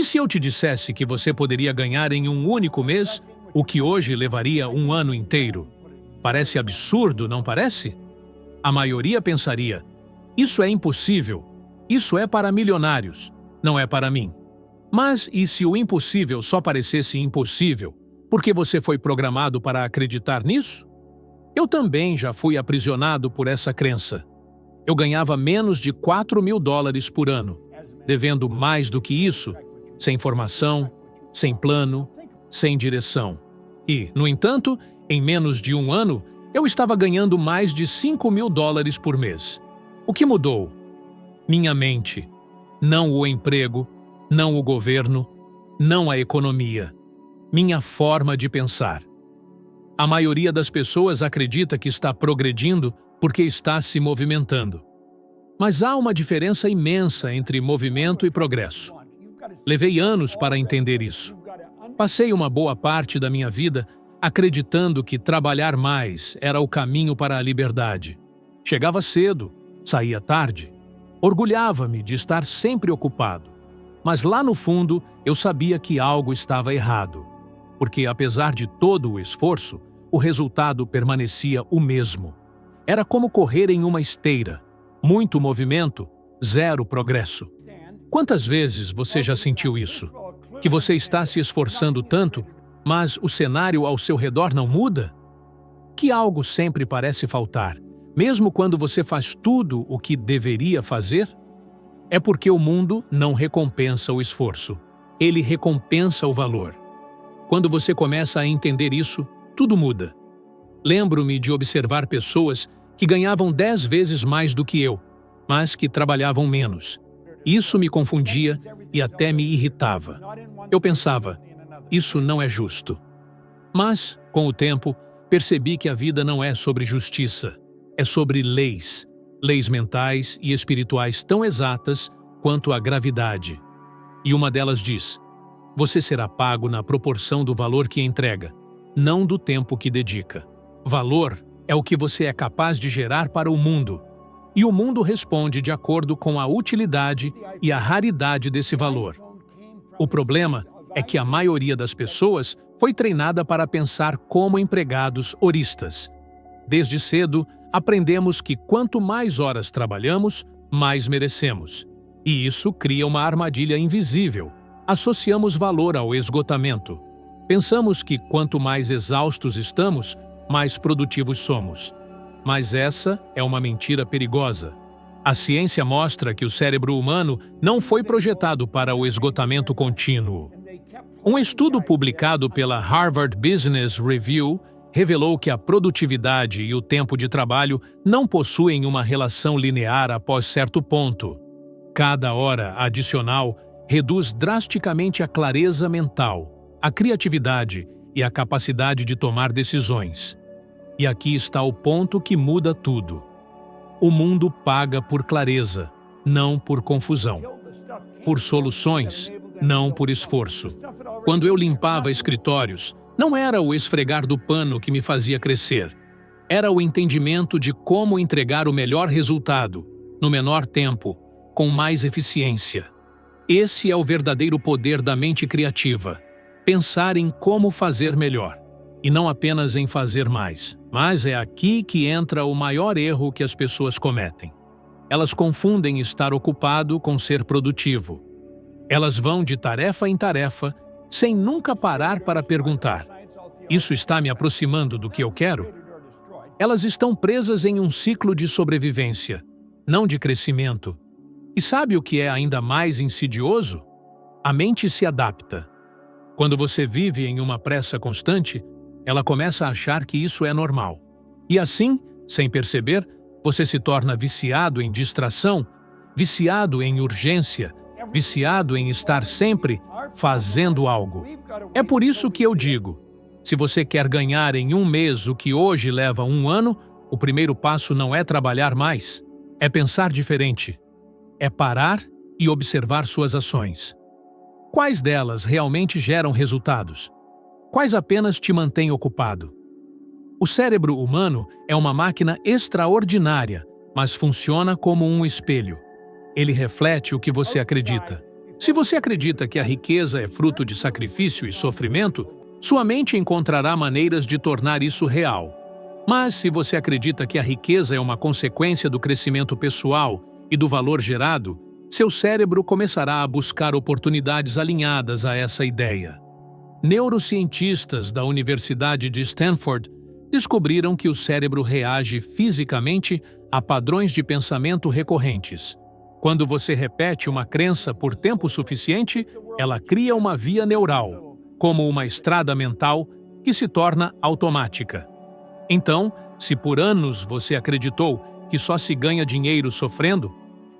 se eu te dissesse que você poderia ganhar em um único mês o que hoje levaria um ano inteiro? Parece absurdo, não parece? A maioria pensaria: isso é impossível, isso é para milionários, não é para mim. Mas e se o impossível só parecesse impossível, porque você foi programado para acreditar nisso? Eu também já fui aprisionado por essa crença. Eu ganhava menos de $4.000 por ano, devendo mais do que isso, sem formação, sem plano, sem direção. E, no entanto, em menos de um ano, eu estava ganhando mais de $5.000 por mês. O que mudou? Minha mente. Não o emprego, não o governo, não a economia. Minha forma de pensar. A maioria das pessoas acredita que está progredindo porque está se movimentando. Mas há uma diferença imensa entre movimento e progresso. Levei anos para entender isso. Passei uma boa parte da minha vida acreditando que trabalhar mais era o caminho para a liberdade. Chegava cedo, saía tarde. Orgulhava-me de estar sempre ocupado. Mas lá no fundo, eu sabia que algo estava errado. Porque, apesar de todo o esforço, o resultado permanecia o mesmo. Era como correr em uma esteira. Muito movimento, zero progresso. Quantas vezes você já sentiu isso? Que você está se esforçando tanto, mas o cenário ao seu redor não muda? Que algo sempre parece faltar, mesmo quando você faz tudo o que deveria fazer? É porque o mundo não recompensa o esforço. Ele recompensa o valor. Quando você começa a entender isso, tudo muda. Lembro-me de observar pessoas que ganhavam 10 vezes mais do que eu, mas que trabalhavam menos. Isso me confundia e até me irritava. Eu pensava, isso não é justo. Mas, com o tempo, percebi que a vida não é sobre justiça, é sobre leis. Leis mentais e espirituais tão exatas quanto a gravidade. E uma delas diz: você será pago na proporção do valor que entrega, não do tempo que dedica. Valor é o que você é capaz de gerar para o mundo. E o mundo responde de acordo com a utilidade e a raridade desse valor. O problema é que a maioria das pessoas foi treinada para pensar como empregados horistas. Desde cedo, aprendemos que quanto mais horas trabalhamos, mais merecemos. E isso cria uma armadilha invisível. Associamos valor ao esgotamento. Pensamos que quanto mais exaustos estamos, mais produtivos somos. Mas essa é uma mentira perigosa. A ciência mostra que o cérebro humano não foi projetado para o esgotamento contínuo. Um estudo publicado pela Harvard Business Review revelou que a produtividade e o tempo de trabalho não possuem uma relação linear após certo ponto. Cada hora adicional reduz drasticamente a clareza mental, a criatividade e a capacidade de tomar decisões. E aqui está o ponto que muda tudo. O mundo paga por clareza, não por confusão. Por soluções, não por esforço. Quando eu limpava escritórios, não era o esfregar do pano que me fazia crescer. Era o entendimento de como entregar o melhor resultado, no menor tempo, com mais eficiência. Esse é o verdadeiro poder da mente criativa. Pensar em como fazer melhor. E não apenas em fazer mais. Mas é aqui que entra o maior erro que as pessoas cometem. Elas confundem estar ocupado com ser produtivo. Elas vão de tarefa em tarefa, sem nunca parar para perguntar: isso está me aproximando do que eu quero? Elas estão presas em um ciclo de sobrevivência, não de crescimento. E sabe o que é ainda mais insidioso? A mente se adapta. Quando você vive em uma pressa constante, ela começa a achar que isso é normal. E assim, sem perceber, você se torna viciado em distração, viciado em urgência, viciado em estar sempre fazendo algo. É por isso que eu digo, se você quer ganhar em um mês o que hoje leva um ano, o primeiro passo não é trabalhar mais, é pensar diferente. É parar e observar suas ações. Quais delas realmente geram resultados? Quais apenas te mantêm ocupado? O cérebro humano é uma máquina extraordinária, mas funciona como um espelho. Ele reflete o que você acredita. Se você acredita que a riqueza é fruto de sacrifício e sofrimento, sua mente encontrará maneiras de tornar isso real. Mas se você acredita que a riqueza é uma consequência do crescimento pessoal e do valor gerado, seu cérebro começará a buscar oportunidades alinhadas a essa ideia. Neurocientistas da Universidade de Stanford descobriram que o cérebro reage fisicamente a padrões de pensamento recorrentes. Quando você repete uma crença por tempo suficiente, ela cria uma via neural, como uma estrada mental que se torna automática. Então, se por anos você acreditou que só se ganha dinheiro sofrendo,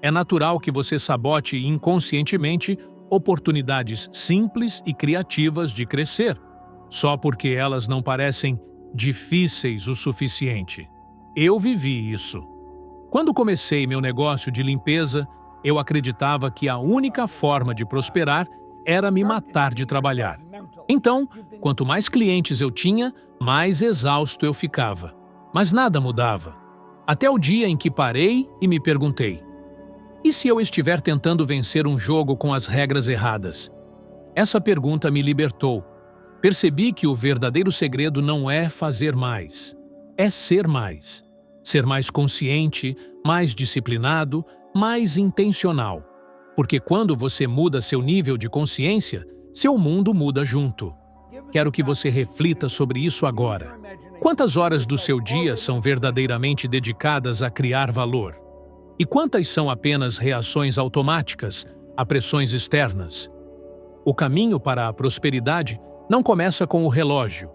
é natural que você sabote inconscientemente oportunidades simples e criativas de crescer, só porque elas não parecem difíceis o suficiente. Eu vivi isso. Quando comecei meu negócio de limpeza, eu acreditava que a única forma de prosperar era me matar de trabalhar. Então, quanto mais clientes eu tinha, mais exausto eu ficava. Mas nada mudava. Até o dia em que parei e me perguntei: e se eu estiver tentando vencer um jogo com as regras erradas? Essa pergunta me libertou. Percebi que o verdadeiro segredo não é fazer mais, é ser mais. Ser mais consciente, mais disciplinado, mais intencional. Porque quando você muda seu nível de consciência, seu mundo muda junto. Quero que você reflita sobre isso agora. Quantas horas do seu dia são verdadeiramente dedicadas a criar valor? E quantas são apenas reações automáticas a pressões externas? O caminho para a prosperidade não começa com o relógio.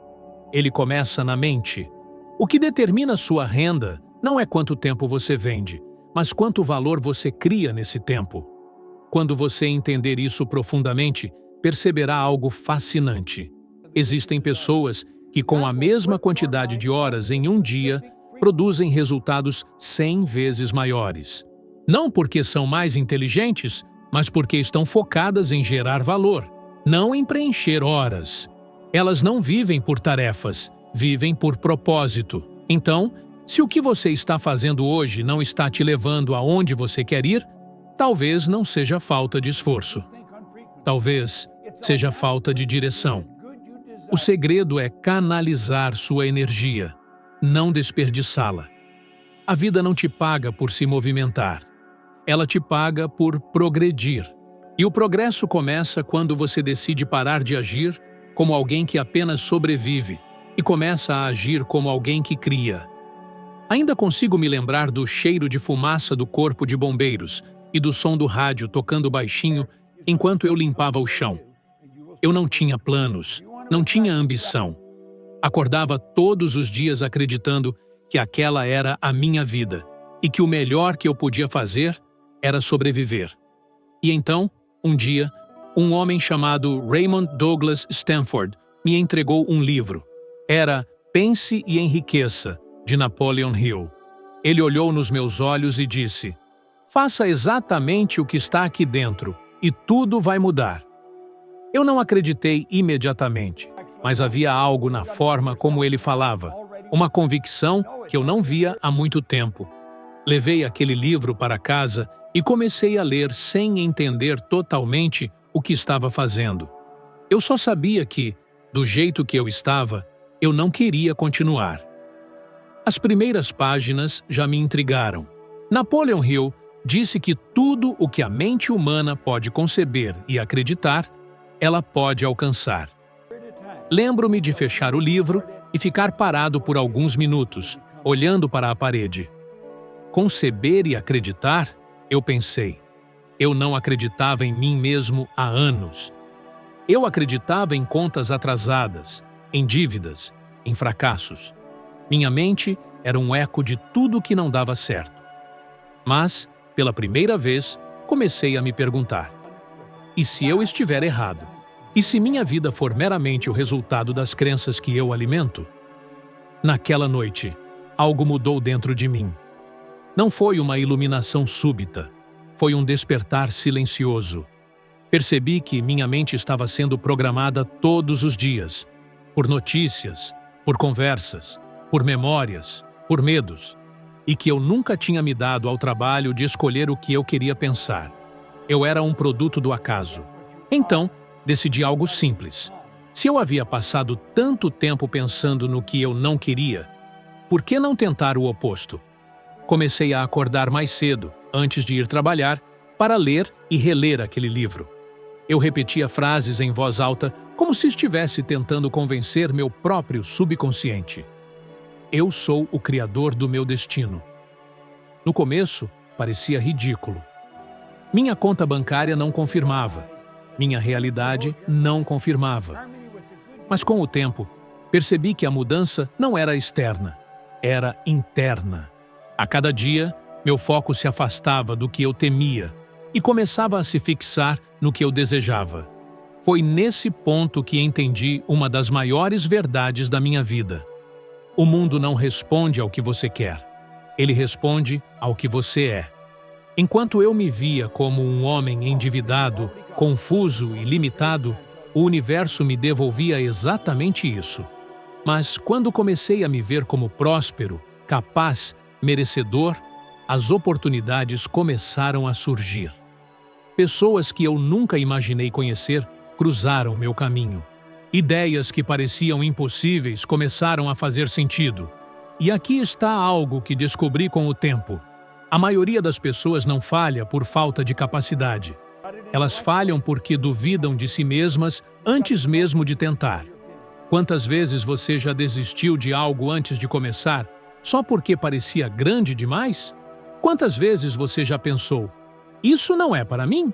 Ele começa na mente. O que determina sua renda não é quanto tempo você vende, mas quanto valor você cria nesse tempo. Quando você entender isso profundamente, perceberá algo fascinante. Existem pessoas que, com a mesma quantidade de horas em um dia, produzem resultados 100 vezes maiores. Não porque são mais inteligentes, mas porque estão focadas em gerar valor, não em preencher horas. Elas não vivem por tarefas, vivem por propósito. Então, se o que você está fazendo hoje não está te levando aonde você quer ir, talvez não seja falta de esforço. Talvez seja falta de direção. O segredo é canalizar sua energia, não desperdiçá-la. A vida não te paga por se movimentar. Ela te paga por progredir. E o progresso começa quando você decide parar de agir como alguém que apenas sobrevive e começa a agir como alguém que cria. Ainda consigo me lembrar do cheiro de fumaça do corpo de bombeiros e do som do rádio tocando baixinho enquanto eu limpava o chão. Eu não tinha planos, não tinha ambição. Acordava todos os dias acreditando que aquela era a minha vida e que o melhor que eu podia fazer era sobreviver. E então, um dia, um homem chamado Raymond Douglas Stanford me entregou um livro. Era Pense e Enriqueça, de Napoleon Hill. Ele olhou nos meus olhos e disse: faça exatamente o que está aqui dentro e tudo vai mudar. Eu não acreditei imediatamente, mas havia algo na forma como ele falava, uma convicção que eu não via há muito tempo. Levei aquele livro para casa e comecei a ler sem entender totalmente o que estava fazendo. Eu só sabia que, do jeito que eu estava, eu não queria continuar. As primeiras páginas já me intrigaram. Napoleon Hill disse que tudo o que a mente humana pode conceber e acreditar, ela pode alcançar. Lembro-me de fechar o livro e ficar parado por alguns minutos, olhando para a parede. Conceber e acreditar? Eu pensei. Eu não acreditava em mim mesmo há anos. Eu acreditava em contas atrasadas, em dívidas, em fracassos. Minha mente era um eco de tudo que não dava certo. Mas, pela primeira vez, comecei a me perguntar: e se eu estiver errado? E se minha vida for meramente o resultado das crenças que eu alimento? Naquela noite, algo mudou dentro de mim. Não foi uma iluminação súbita, foi um despertar silencioso. Percebi que minha mente estava sendo programada todos os dias, por notícias, por conversas, por memórias, por medos, e que eu nunca tinha me dado ao trabalho de escolher o que eu queria pensar. eu era um produto do acaso. Então, decidi algo simples. Se eu havia passado tanto tempo pensando no que eu não queria, por que não tentar o oposto? Comecei a acordar mais cedo, antes de ir trabalhar, para ler e reler aquele livro. Eu repetia frases em voz alta, como se estivesse tentando convencer meu próprio subconsciente. Eu sou o criador do meu destino. No começo, parecia ridículo. Minha conta bancária não confirmava. Minha realidade não confirmava. Mas com o tempo, percebi que a mudança não era externa, era interna. A cada dia, meu foco se afastava do que eu temia e começava a se fixar no que eu desejava. Foi nesse ponto que entendi uma das maiores verdades da minha vida. O mundo não responde ao que você quer. Ele responde ao que você é. Enquanto eu me via como um homem endividado, confuso e limitado, o universo me devolvia exatamente isso. Mas quando comecei a me ver como próspero, capaz, merecedor, as oportunidades começaram a surgir. Pessoas que eu nunca imaginei conhecer cruzaram meu caminho. Ideias que pareciam impossíveis começaram a fazer sentido. E aqui está algo que descobri com o tempo. A maioria das pessoas não falha por falta de capacidade. Elas falham porque duvidam de si mesmas antes mesmo de tentar. Quantas vezes você já desistiu de algo antes de começar, só porque parecia grande demais? Quantas vezes você já pensou, isso não é para mim?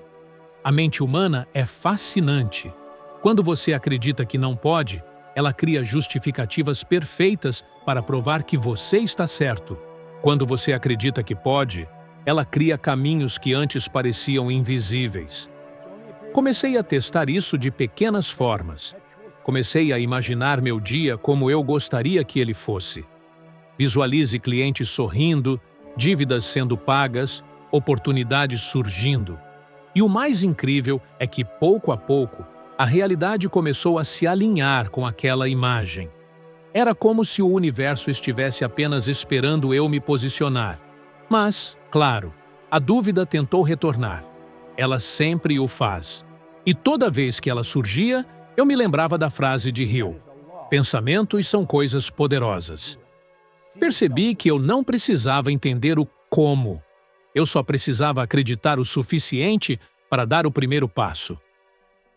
A mente humana é fascinante. Quando você acredita que não pode, ela cria justificativas perfeitas para provar que você está certo. Quando você acredita que pode, ela cria caminhos que antes pareciam invisíveis. Comecei a testar isso de pequenas formas. Comecei a imaginar meu dia como eu gostaria que ele fosse. Visualize clientes sorrindo, dívidas sendo pagas, oportunidades surgindo. E o mais incrível é que, pouco a pouco, a realidade começou a se alinhar com aquela imagem. Era como se o universo estivesse apenas esperando eu me posicionar. Mas, claro, a dúvida tentou retornar. Ela sempre o faz. E toda vez que ela surgia, eu me lembrava da frase de Hill: pensamentos são coisas poderosas. Percebi que eu não precisava entender o como. Eu só precisava acreditar o suficiente para dar o primeiro passo.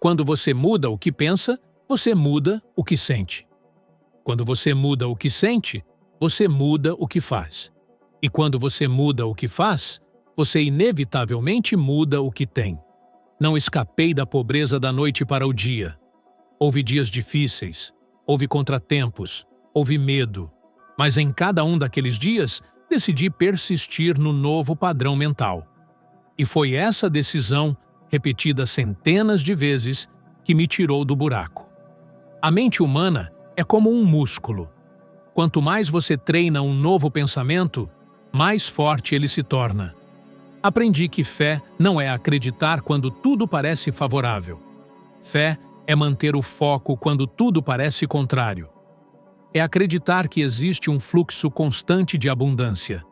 Quando você muda o que pensa, você muda o que sente. Quando você muda o que sente, você muda o que faz. E quando você muda o que faz, você inevitavelmente muda o que tem. Não escapei da pobreza da noite para o dia. Houve dias difíceis, houve contratempos, houve medo. Mas em cada um daqueles dias, decidi persistir no novo padrão mental. E foi essa decisão, repetida centenas de vezes, que me tirou do buraco. A mente humana é como um músculo. Quanto mais você treina um novo pensamento, mais forte ele se torna. Aprendi que fé não é acreditar quando tudo parece favorável. Fé é manter o foco quando tudo parece contrário. É acreditar que existe um fluxo constante de abundância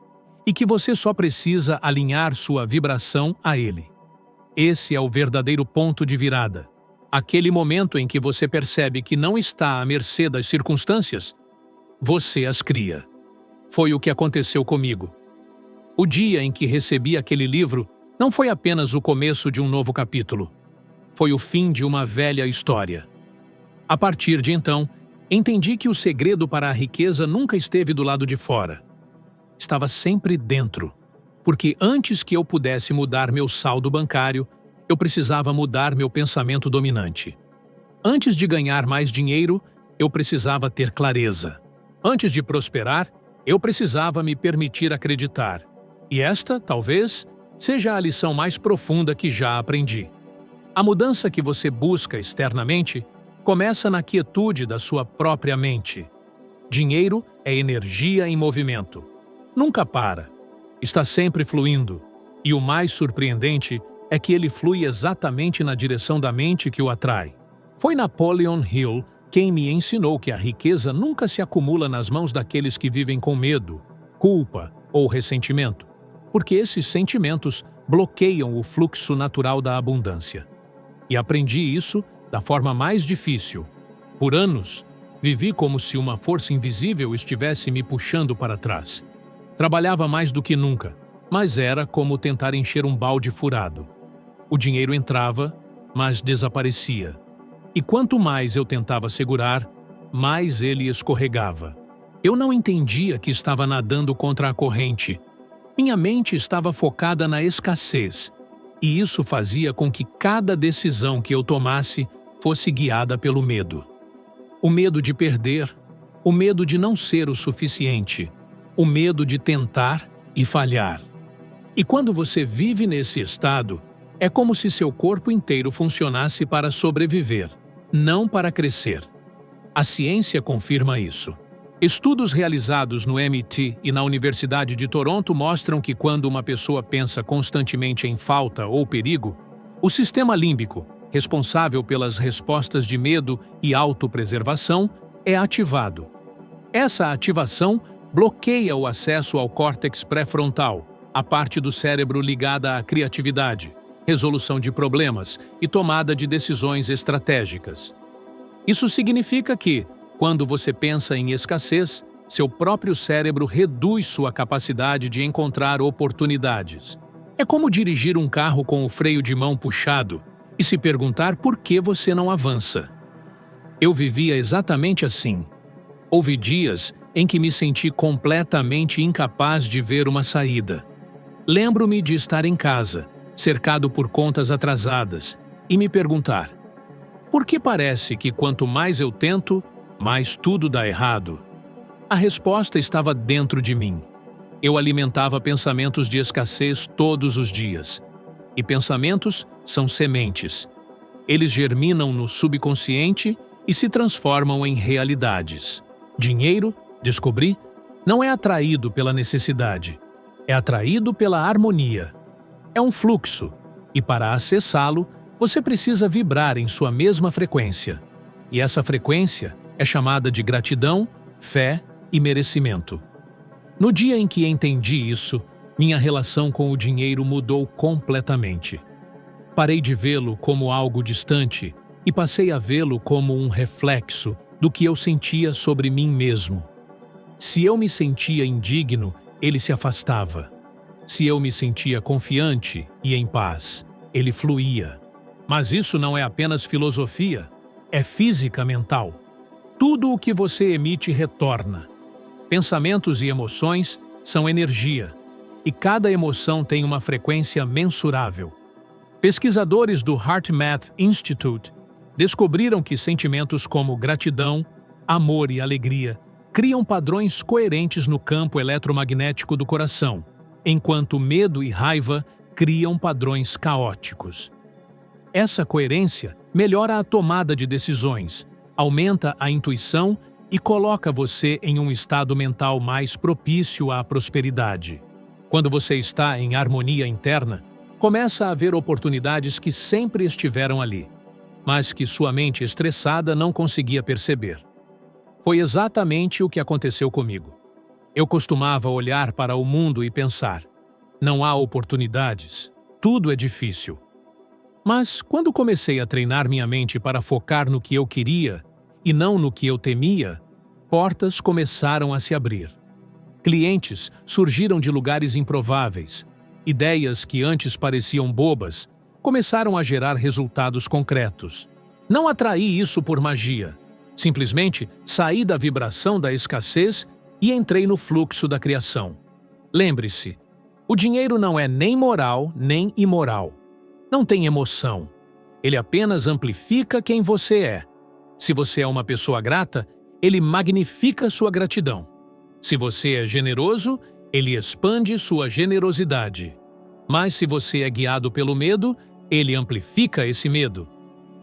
e que você só precisa alinhar sua vibração a ele. Esse é o verdadeiro ponto de virada. Aquele momento em que você percebe que não está à mercê das circunstâncias, você as cria. Foi o que aconteceu comigo. O dia em que recebi aquele livro não foi apenas o começo de um novo capítulo. Foi o fim de uma velha história. A partir de então, entendi que o segredo para a riqueza nunca esteve do lado de fora. Estava sempre dentro. Porque antes que eu pudesse mudar meu saldo bancário, eu precisava mudar meu pensamento dominante. Antes de ganhar mais dinheiro, eu precisava ter clareza. Antes de prosperar, eu precisava me permitir acreditar. E esta, talvez, seja a lição mais profunda que já aprendi. A mudança que você busca externamente começa na quietude da sua própria mente. Dinheiro é energia em movimento. Nunca para. Está sempre fluindo. E o mais surpreendente é que ele flui exatamente na direção da mente que o atrai. Foi Napoleon Hill quem me ensinou que a riqueza nunca se acumula nas mãos daqueles que vivem com medo, culpa ou ressentimento, porque esses sentimentos bloqueiam o fluxo natural da abundância. E aprendi isso da forma mais difícil. Por anos, vivi como se uma força invisível estivesse me puxando para trás. Trabalhava mais do que nunca, mas era como tentar encher um balde furado. O dinheiro entrava, mas desaparecia. E quanto mais eu tentava segurar, mais ele escorregava. Eu não entendia que estava nadando contra a corrente. Minha mente estava focada na escassez, e isso fazia com que cada decisão que eu tomasse fosse guiada pelo medo. O medo de perder, o medo de não ser o suficiente, o medo de tentar e falhar. E quando você vive nesse estado, é como se seu corpo inteiro funcionasse para sobreviver, não para crescer. A ciência confirma isso. Estudos realizados no MIT e na Universidade de Toronto mostram que quando uma pessoa pensa constantemente em falta ou perigo, o sistema límbico, responsável pelas respostas de medo e autopreservação, é ativado. Essa ativação bloqueia o acesso ao córtex pré-frontal, a parte do cérebro ligada à criatividade, resolução de problemas e tomada de decisões estratégicas. Isso significa que, quando você pensa em escassez, seu próprio cérebro reduz sua capacidade de encontrar oportunidades. É como dirigir um carro com o freio de mão puxado e se perguntar por que você não avança. Eu vivia exatamente assim. Houve dias em que me senti completamente incapaz de ver uma saída. Lembro-me de estar em casa, cercado por contas atrasadas, e me perguntar: por que parece que quanto mais eu tento, mais tudo dá errado? A resposta estava dentro de mim. Eu alimentava pensamentos de escassez todos os dias. E pensamentos são sementes. Eles germinam no subconsciente e se transformam em realidades. Dinheiro, descobri, não é atraído pela necessidade. É atraído pela harmonia. É um fluxo, e para acessá-lo, você precisa vibrar em sua mesma frequência. E essa frequência é chamada de gratidão, fé e merecimento. No dia em que entendi isso, minha relação com o dinheiro mudou completamente. Parei de vê-lo como algo distante e passei a vê-lo como um reflexo do que eu sentia sobre mim mesmo. Se eu me sentia indigno, ele se afastava. Se eu me sentia confiante e em paz, ele fluía. Mas isso não é apenas filosofia, é física mental. Tudo o que você emite retorna. Pensamentos e emoções são energia, e cada emoção tem uma frequência mensurável. Pesquisadores do HeartMath Institute descobriram que sentimentos como gratidão, amor e alegria criam padrões coerentes no campo eletromagnético do coração, enquanto medo e raiva criam padrões caóticos. Essa coerência melhora a tomada de decisões, aumenta a intuição e coloca você em um estado mental mais propício à prosperidade. Quando você está em harmonia interna, começa a haver oportunidades que sempre estiveram ali, mas que sua mente estressada não conseguia perceber. Foi exatamente o que aconteceu comigo. Eu costumava olhar para o mundo e pensar: não há oportunidades, tudo é difícil. Mas, quando comecei a treinar minha mente para focar no que eu queria e não no que eu temia, portas começaram a se abrir. Clientes surgiram de lugares improváveis. Ideias que antes pareciam bobas começaram a gerar resultados concretos. Não atraí isso por magia. Simplesmente saí da vibração da escassez e entrei no fluxo da criação. Lembre-se, o dinheiro não é nem moral nem imoral. Não tem emoção. Ele apenas amplifica quem você é. Se você é uma pessoa grata, ele magnifica sua gratidão. Se você é generoso, ele expande sua generosidade. Mas se você é guiado pelo medo, ele amplifica esse medo.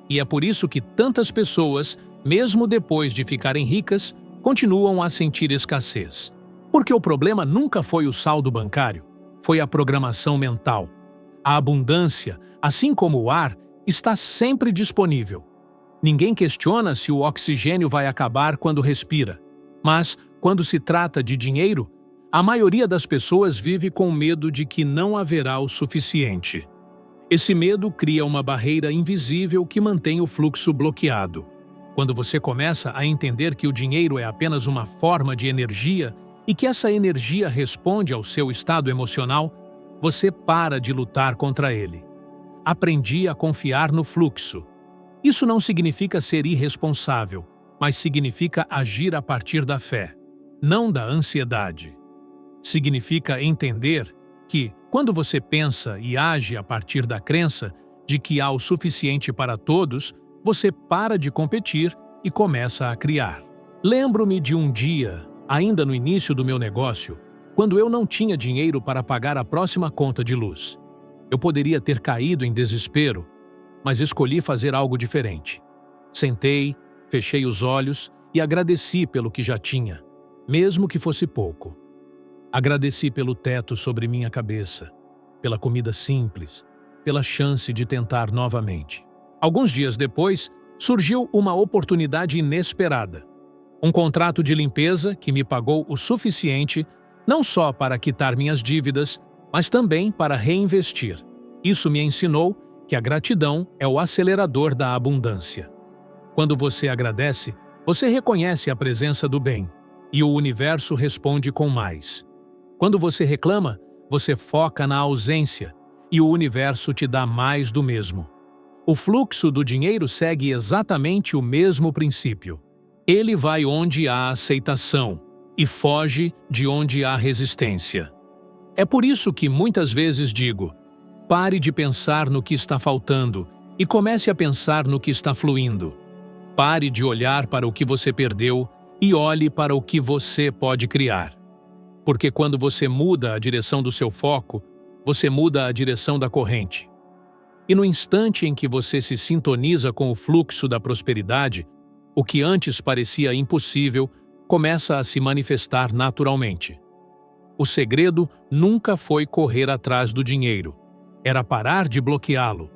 E é por isso que tantas pessoas, mesmo depois de ficarem ricas, continuam a sentir escassez. Porque o problema nunca foi o saldo bancário, foi a programação mental. A abundância, assim como o ar, está sempre disponível. Ninguém questiona se o oxigênio vai acabar quando respira. Mas, quando se trata de dinheiro, A maioria das pessoas vive com medo de que não haverá o suficiente. Esse medo cria uma barreira invisível que mantém o fluxo bloqueado. Quando você começa a entender que o dinheiro é apenas uma forma de energia e que essa energia responde ao seu estado emocional, você para de lutar contra ele. Aprendi a confiar no fluxo. Isso não significa ser irresponsável, mas significa agir a partir da fé, não da ansiedade. Significa entender que, quando você pensa e age a partir da crença de que há o suficiente para todos, você para de competir e começa a criar. Lembro-me de um dia, ainda no início do meu negócio, quando eu não tinha dinheiro para pagar a próxima conta de luz. Eu poderia ter caído em desespero, mas escolhi fazer algo diferente. Sentei, fechei os olhos e agradeci pelo que já tinha, mesmo que fosse pouco. Agradeci pelo teto sobre minha cabeça, pela comida simples, pela chance de tentar novamente. Alguns dias depois, surgiu uma oportunidade inesperada. Um contrato de limpeza que me pagou o suficiente não só para quitar minhas dívidas, mas também para reinvestir. Isso me ensinou que a gratidão é o acelerador da abundância. Quando você agradece, você reconhece a presença do bem, e o universo responde com mais. Quando você reclama, você foca na ausência, e o universo te dá mais do mesmo. O fluxo do dinheiro segue exatamente o mesmo princípio. Ele vai onde há aceitação e foge de onde há resistência. É por isso que muitas vezes digo: pare de pensar no que está faltando e comece a pensar no que está fluindo. Pare de olhar para o que você perdeu e olhe para o que você pode criar. Porque quando você muda a direção do seu foco, você muda a direção da corrente. E no instante em que você se sintoniza com o fluxo da prosperidade, o que antes parecia impossível começa a se manifestar naturalmente. O segredo nunca foi correr atrás do dinheiro. Era parar de bloqueá-lo.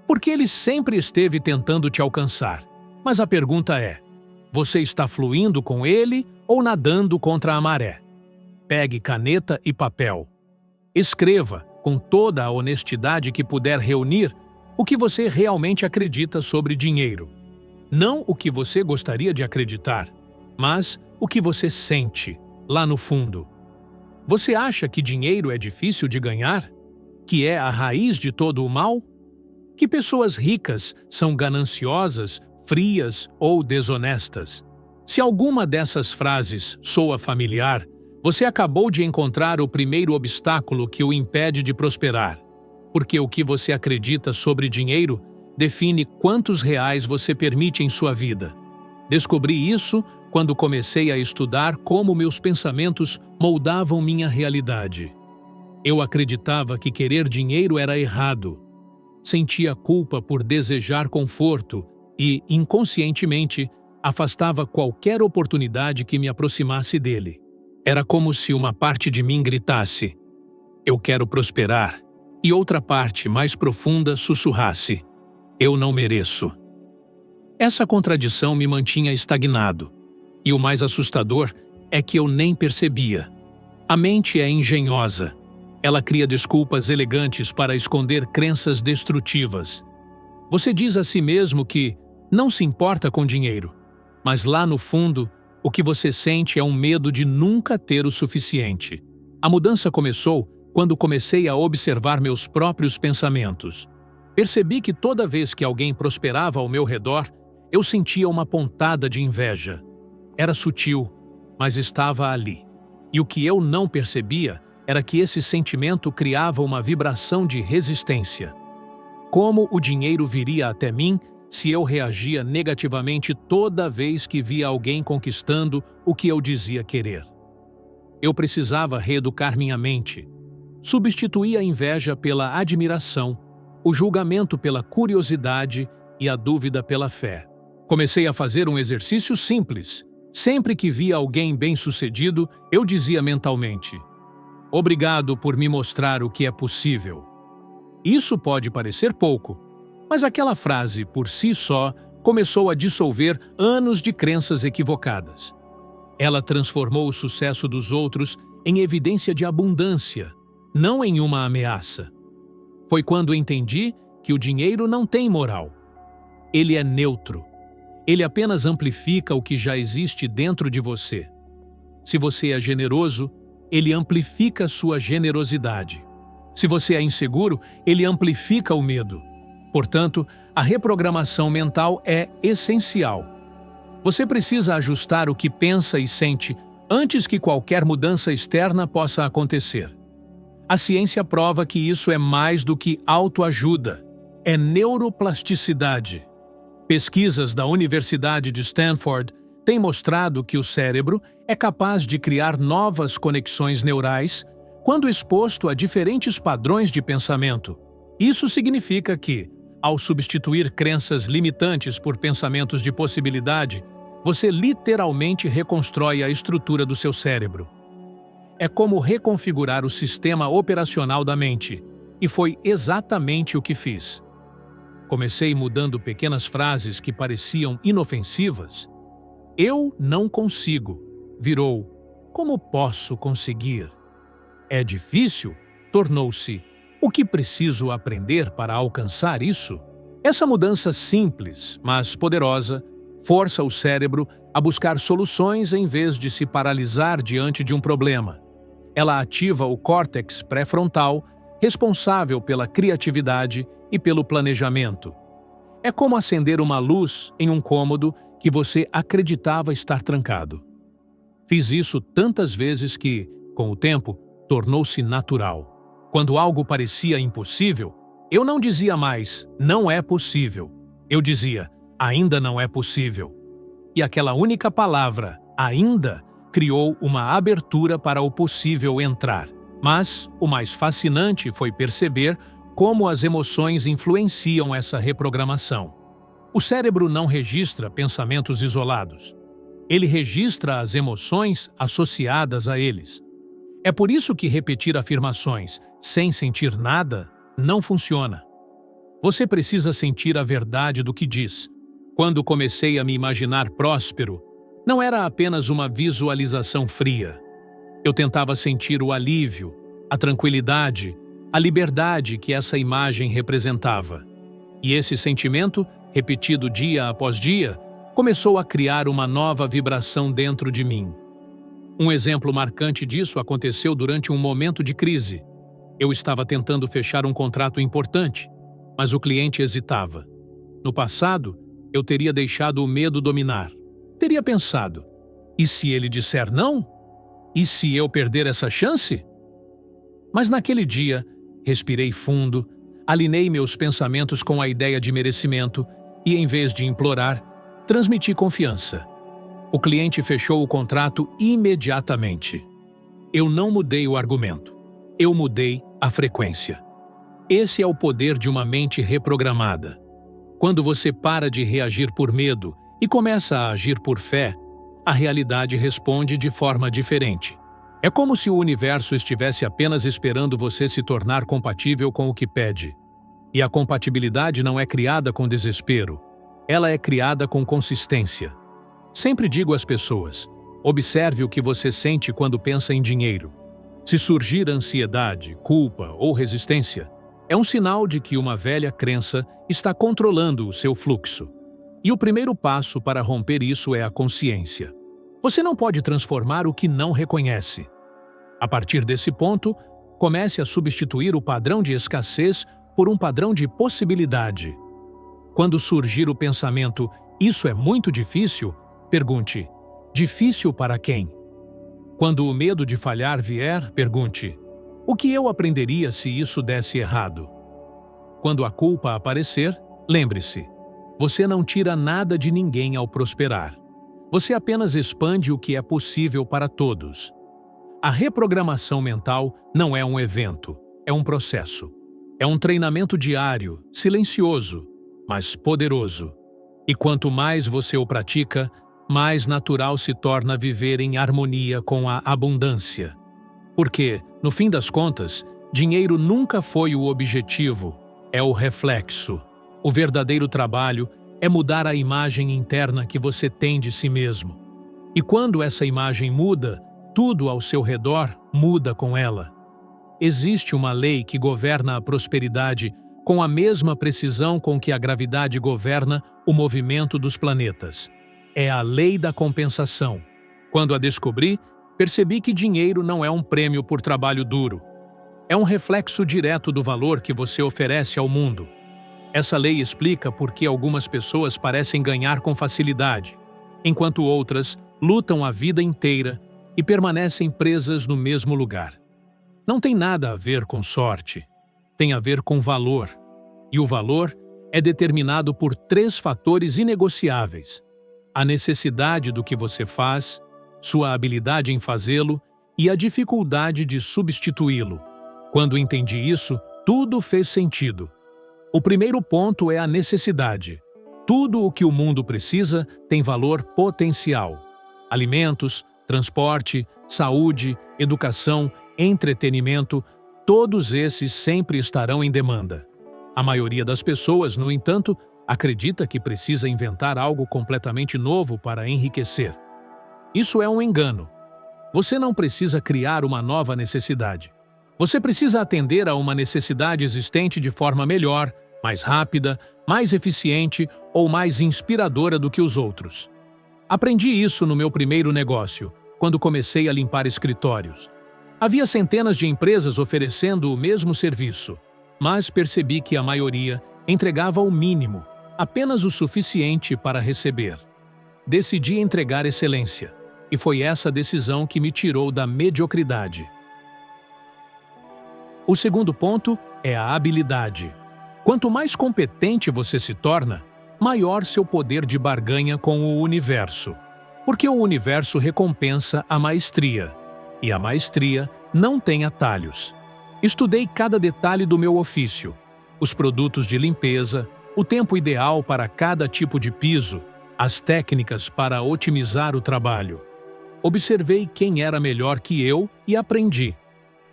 Porque ele sempre esteve tentando te alcançar. Mas a pergunta é: você está fluindo com ele ou nadando contra a maré? Pegue caneta e papel. Escreva, com toda a honestidade que puder reunir, o que você realmente acredita sobre dinheiro. Não o que você gostaria de acreditar, mas o que você sente, lá no fundo. Você acha que dinheiro é difícil de ganhar? Que é a raiz de todo o mal? Que pessoas ricas são gananciosas, frias ou desonestas? Se alguma dessas frases soa familiar, você acabou de encontrar o primeiro obstáculo que o impede de prosperar. Porque o que você acredita sobre dinheiro define quantos reais você permite em sua vida. Descobri isso quando comecei a estudar como meus pensamentos moldavam minha realidade. Eu acreditava que querer dinheiro era errado. Sentia culpa por desejar conforto e, inconscientemente, afastava qualquer oportunidade que me aproximasse dele. Era como se uma parte de mim gritasse: eu quero prosperar, e outra parte, mais profunda, sussurrasse: eu não mereço. Essa contradição me mantinha estagnado, e o mais assustador é que eu nem percebia. A mente é engenhosa. Ela cria desculpas elegantes para esconder crenças destrutivas. Você diz a si mesmo que não se importa com dinheiro, mas lá no fundo, o que você sente é um medo de nunca ter o suficiente. A mudança começou quando comecei a observar meus próprios pensamentos. Percebi que toda vez que alguém prosperava ao meu redor, eu sentia uma pontada de inveja. Era sutil, mas estava ali. E o que eu não percebia era que esse sentimento criava uma vibração de resistência. Como o dinheiro viria até mim se eu reagia negativamente toda vez que via alguém conquistando o que eu dizia querer? Eu precisava reeducar minha mente. Substituí a inveja pela admiração, o julgamento pela curiosidade e a dúvida pela fé. Comecei a fazer um exercício simples. Sempre que via alguém bem-sucedido, eu dizia mentalmente: obrigado por me mostrar o que é possível. Isso pode parecer pouco, mas aquela frase, por si só, começou a dissolver anos de crenças equivocadas. Ela transformou o sucesso dos outros em evidência de abundância, não em uma ameaça. Foi quando entendi que o dinheiro não tem moral. Ele é neutro. Ele apenas amplifica o que já existe dentro de você. Se você é generoso, ele amplifica sua generosidade. Se você é inseguro, ele amplifica o medo. Portanto, a reprogramação mental é essencial. Você precisa ajustar o que pensa e sente antes que qualquer mudança externa possa acontecer. A ciência prova que isso é mais do que autoajuda. É neuroplasticidade. Pesquisas da Universidade de Stanford têm mostrado que o cérebro é capaz de criar novas conexões neurais quando exposto a diferentes padrões de pensamento. Isso significa que, ao substituir crenças limitantes por pensamentos de possibilidade, você literalmente reconstrói a estrutura do seu cérebro. É como reconfigurar o sistema operacional da mente, e foi exatamente o que fiz. Comecei mudando pequenas frases que pareciam inofensivas. Eu não consigo, virou como posso conseguir. É difícil, tornou-se o que preciso aprender para alcançar isso? Essa mudança simples, mas poderosa, força o cérebro a buscar soluções em vez de se paralisar diante de um problema. Ela ativa o córtex pré-frontal, responsável pela criatividade e pelo planejamento. É como acender uma luz em um cômodo que você acreditava estar trancado. Fiz isso tantas vezes que, com o tempo, tornou-se natural. Quando algo parecia impossível, eu não dizia mais, não é possível. Eu dizia, ainda não é possível. E aquela única palavra, ainda, criou uma abertura para o possível entrar. Mas o mais fascinante foi perceber como as emoções influenciam essa reprogramação. O cérebro não registra pensamentos isolados. Ele registra as emoções associadas a eles. É por isso que repetir afirmações sem sentir nada não funciona. Você precisa sentir a verdade do que diz. Quando comecei a me imaginar próspero, não era apenas uma visualização fria. Eu tentava sentir o alívio, a tranquilidade, a liberdade que essa imagem representava. E esse sentimento, repetido dia após dia, começou a criar uma nova vibração dentro de mim. Um exemplo marcante disso aconteceu durante um momento de crise. Eu estava tentando fechar um contrato importante, mas o cliente hesitava. No passado, eu teria deixado o medo dominar. Teria pensado, e se ele disser não? E se eu perder essa chance? Mas naquele dia, respirei fundo, alinhei meus pensamentos com a ideia de merecimento e, em vez de implorar, transmiti confiança. O cliente fechou o contrato imediatamente. Eu não mudei o argumento. Eu mudei a frequência. Esse é o poder de uma mente reprogramada. Quando você para de reagir por medo e começa a agir por fé, a realidade responde de forma diferente. É como se o universo estivesse apenas esperando você se tornar compatível com o que pede. E a compatibilidade não é criada com desespero. Ela é criada com consistência. Sempre digo às pessoas, observe o que você sente quando pensa em dinheiro. Se surgir ansiedade, culpa ou resistência, é um sinal de que uma velha crença está controlando o seu fluxo. E o primeiro passo para romper isso é a consciência. Você não pode transformar o que não reconhece. A partir desse ponto, comece a substituir o padrão de escassez por um padrão de possibilidade. Quando surgir o pensamento, isso é muito difícil, pergunte, difícil para quem? Quando o medo de falhar vier, pergunte, o que eu aprenderia se isso desse errado? Quando a culpa aparecer, lembre-se, você não tira nada de ninguém ao prosperar. Você apenas expande o que é possível para todos. A reprogramação mental não é um evento, é um processo. É um treinamento diário, silencioso, mas poderoso. E quanto mais você o pratica, mais natural se torna viver em harmonia com a abundância. Porque, no fim das contas, dinheiro nunca foi o objetivo, é o reflexo. O verdadeiro trabalho é mudar a imagem interna que você tem de si mesmo. E quando essa imagem muda, tudo ao seu redor muda com ela. Existe uma lei que governa a prosperidade com a mesma precisão com que a gravidade governa o movimento dos planetas. É a lei da compensação. Quando a descobri, percebi que dinheiro não é um prêmio por trabalho duro. É um reflexo direto do valor que você oferece ao mundo. Essa lei explica por que algumas pessoas parecem ganhar com facilidade, enquanto outras lutam a vida inteira e permanecem presas no mesmo lugar. Não tem nada a ver com sorte, tem a ver com valor. E o valor é determinado por 3 fatores inegociáveis: a necessidade do que você faz, sua habilidade em fazê-lo e a dificuldade de substituí-lo. Quando entendi isso, tudo fez sentido. O primeiro ponto é a necessidade. Tudo o que o mundo precisa tem valor potencial. Alimentos, transporte, saúde, educação, entretenimento, todos esses sempre estarão em demanda. A maioria das pessoas, no entanto, acredita que precisa inventar algo completamente novo para enriquecer. Isso é um engano. Você não precisa criar uma nova necessidade. Você precisa atender a uma necessidade existente de forma melhor, mais rápida, mais eficiente ou mais inspiradora do que os outros. Aprendi isso no meu primeiro negócio, quando comecei a limpar escritórios. Havia centenas de empresas oferecendo o mesmo serviço, mas percebi que a maioria entregava o mínimo, apenas o suficiente para receber. Decidi entregar excelência, e foi essa decisão que me tirou da mediocridade. O segundo ponto é a habilidade. Quanto mais competente você se torna, maior seu poder de barganha com o universo. Porque o universo recompensa a maestria, e a maestria não tem atalhos. Estudei cada detalhe do meu ofício, os produtos de limpeza, o tempo ideal para cada tipo de piso, as técnicas para otimizar o trabalho. Observei quem era melhor que eu e aprendi.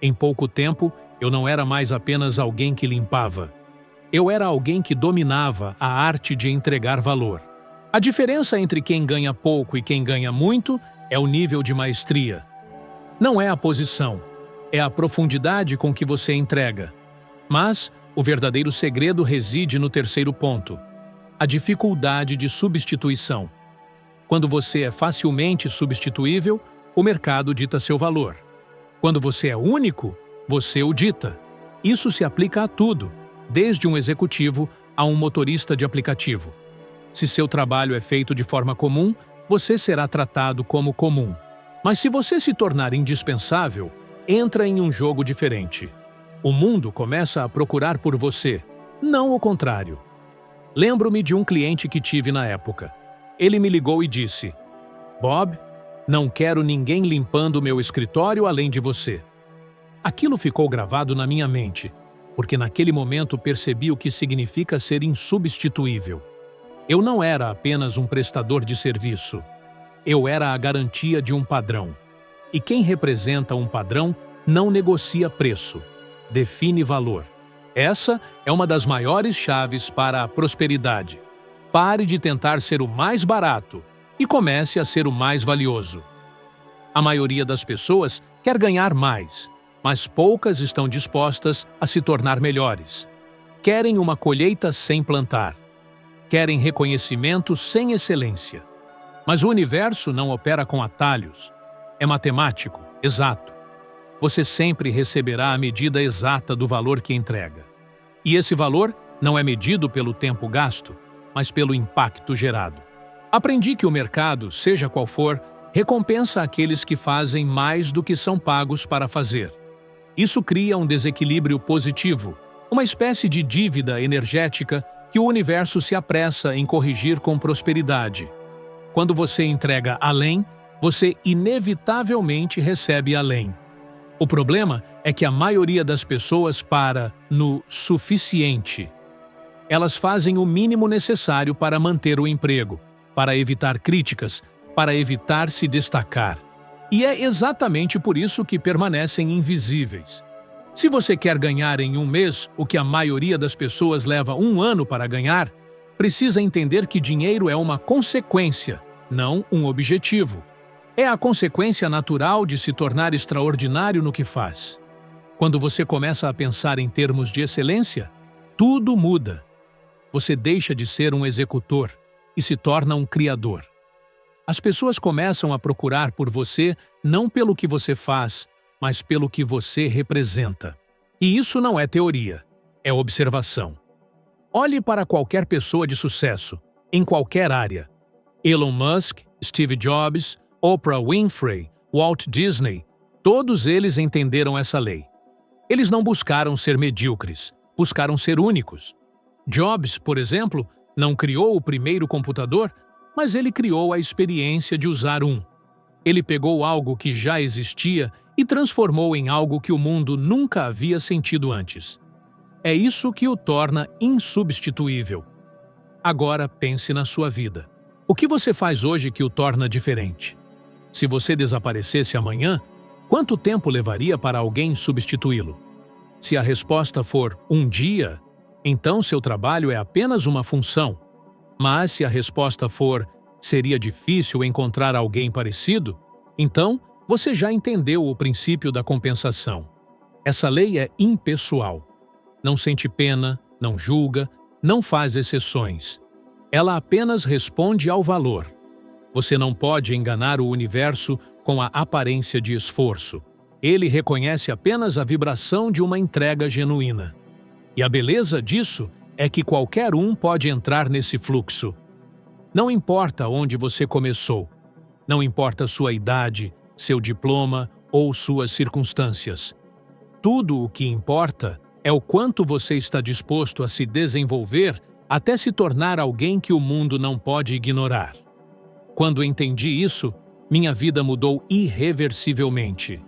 Em pouco tempo, eu não era mais apenas alguém que limpava. Eu era alguém que dominava a arte de entregar valor. A diferença entre quem ganha pouco e quem ganha muito é o nível de maestria. Não é a posição, é a profundidade com que você entrega. Mas o verdadeiro segredo reside no terceiro ponto: a dificuldade de substituição. Quando você é facilmente substituível, o mercado dita seu valor. Quando você é único, você o dita. Isso se aplica a tudo, desde um executivo a um motorista de aplicativo. Se seu trabalho é feito de forma comum, você será tratado como comum. Mas se você se tornar indispensável, entra em um jogo diferente. O mundo começa a procurar por você, não o contrário. Lembro-me de um cliente que tive na época. Ele me ligou e disse: "Bob, não quero ninguém limpando meu escritório além de você." Aquilo ficou gravado na minha mente, porque naquele momento percebi o que significa ser insubstituível. Eu não era apenas um prestador de serviço. Eu era a garantia de um padrão. E quem representa um padrão não negocia preço, define valor. Essa é uma das maiores chaves para a prosperidade. Pare de tentar ser o mais barato e comece a ser o mais valioso. A maioria das pessoas quer ganhar mais, mas poucas estão dispostas a se tornar melhores. Querem uma colheita sem plantar. Querem reconhecimento sem excelência. Mas o universo não opera com atalhos. É matemático, exato. Você sempre receberá a medida exata do valor que entrega. E esse valor não é medido pelo tempo gasto, mas pelo impacto gerado. Aprendi que o mercado, seja qual for, recompensa aqueles que fazem mais do que são pagos para fazer. Isso cria um desequilíbrio positivo, uma espécie de dívida energética que o universo se apressa em corrigir com prosperidade. Quando você entrega além, você inevitavelmente recebe além. O problema é que a maioria das pessoas para no suficiente. Elas fazem o mínimo necessário para manter o emprego, para evitar críticas, para evitar se destacar. E é exatamente por isso que permanecem invisíveis. Se você quer ganhar em um mês o que a maioria das pessoas leva 1 ano para ganhar, precisa entender que dinheiro é uma consequência, não um objetivo. É a consequência natural de se tornar extraordinário no que faz. Quando você começa a pensar em termos de excelência, tudo muda. Você deixa de ser um executor e se torna um criador. As pessoas começam a procurar por você não pelo que você faz, mas pelo que você representa. E isso não é teoria, é observação. Olhe para qualquer pessoa de sucesso, em qualquer área. Elon Musk, Steve Jobs, Oprah Winfrey, Walt Disney, todos eles entenderam essa lei. Eles não buscaram ser medíocres, buscaram ser únicos. Jobs, por exemplo, não criou o primeiro computador, mas ele criou a experiência de usar um. Ele pegou algo que já existia e transformou em algo que o mundo nunca havia sentido antes. É isso que o torna insubstituível. Agora pense na sua vida. O que você faz hoje que o torna diferente? Se você desaparecesse amanhã, quanto tempo levaria para alguém substituí-lo? Se a resposta for um dia, então seu trabalho é apenas uma função. Mas se a resposta for seria difícil encontrar alguém parecido, então você já entendeu o princípio da compensação. Essa lei é impessoal. Não sente pena, não julga, não faz exceções. Ela apenas responde ao valor. Você não pode enganar o universo com a aparência de esforço. Ele reconhece apenas a vibração de uma entrega genuína. E a beleza disso é que qualquer um pode entrar nesse fluxo. Não importa onde você começou, não importa sua idade, seu diploma ou suas circunstâncias. Tudo o que importa é o quanto você está disposto a se desenvolver até se tornar alguém que o mundo não pode ignorar. Quando entendi isso, minha vida mudou irreversivelmente.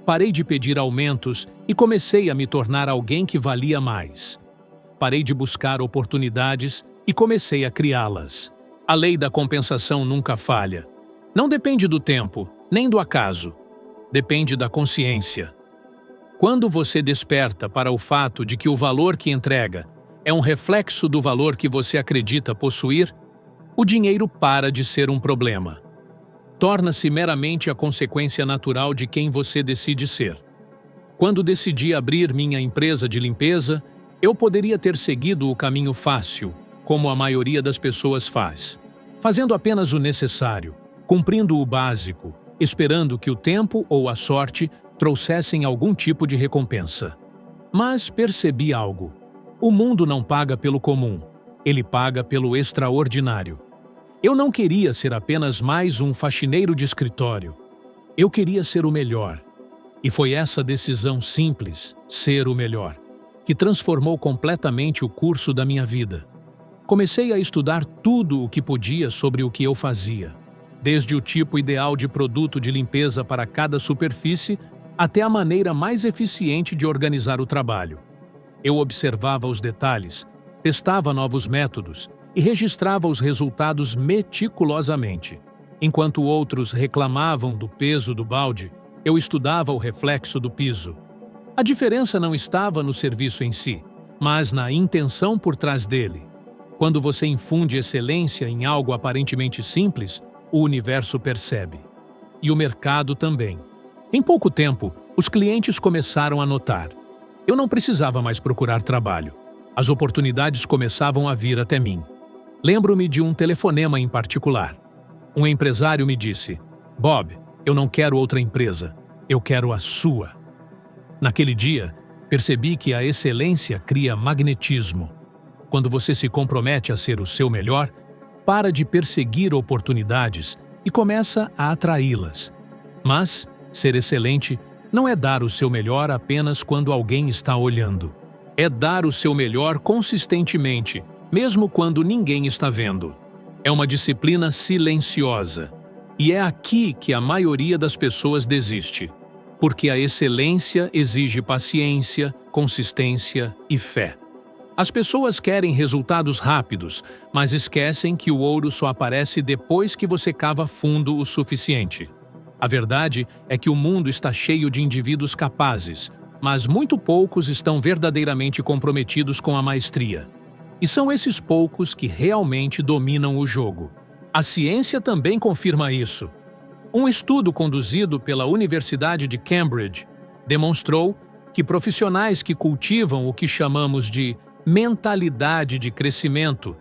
Parei de pedir aumentos e comecei a me tornar alguém que valia mais. Parei de buscar oportunidades e comecei a criá-las. A lei da compensação nunca falha. Não depende do tempo, nem do acaso. Depende da consciência. Quando você desperta para o fato de que o valor que entrega é um reflexo do valor que você acredita possuir, o dinheiro para de ser um problema. Torna-se meramente a consequência natural de quem você decide ser. Quando decidi abrir minha empresa de limpeza, eu poderia ter seguido o caminho fácil, como a maioria das pessoas faz, fazendo apenas o necessário, cumprindo o básico, esperando que o tempo ou a sorte trouxessem algum tipo de recompensa. Mas percebi algo. O mundo não paga pelo comum, ele paga pelo extraordinário. Eu não queria ser apenas mais um faxineiro de escritório. Eu queria ser o melhor. E foi essa decisão simples, ser o melhor, que transformou completamente o curso da minha vida. Comecei a estudar tudo o que podia sobre o que eu fazia, desde o tipo ideal de produto de limpeza para cada superfície até a maneira mais eficiente de organizar o trabalho. Eu observava os detalhes, testava novos métodos e registrava os resultados meticulosamente. Enquanto outros reclamavam do peso do balde, eu estudava o reflexo do piso. A diferença não estava no serviço em si, mas na intenção por trás dele. Quando você infunde excelência em algo aparentemente simples, o universo percebe. E o mercado também. Em pouco tempo, os clientes começaram a notar. Eu não precisava mais procurar trabalho. As oportunidades começavam a vir até mim. Lembro-me de um telefonema em particular. Um empresário me disse: "Bob, eu não quero outra empresa. Eu quero a sua." Naquele dia, percebi que a excelência cria magnetismo. Quando você se compromete a ser o seu melhor, para de perseguir oportunidades e começa a atraí-las. Mas ser excelente não é dar o seu melhor apenas quando alguém está olhando. É dar o seu melhor consistentemente, mesmo quando ninguém está vendo. É uma disciplina silenciosa. E é aqui que a maioria das pessoas desiste. Porque a excelência exige paciência, consistência e fé. As pessoas querem resultados rápidos, mas esquecem que o ouro só aparece depois que você cava fundo o suficiente. A verdade é que o mundo está cheio de indivíduos capazes, mas muito poucos estão verdadeiramente comprometidos com a maestria. E são esses poucos que realmente dominam o jogo. A ciência também confirma isso. Um estudo conduzido pela Universidade de Cambridge demonstrou que profissionais que cultivam o que chamamos de mentalidade de crescimento,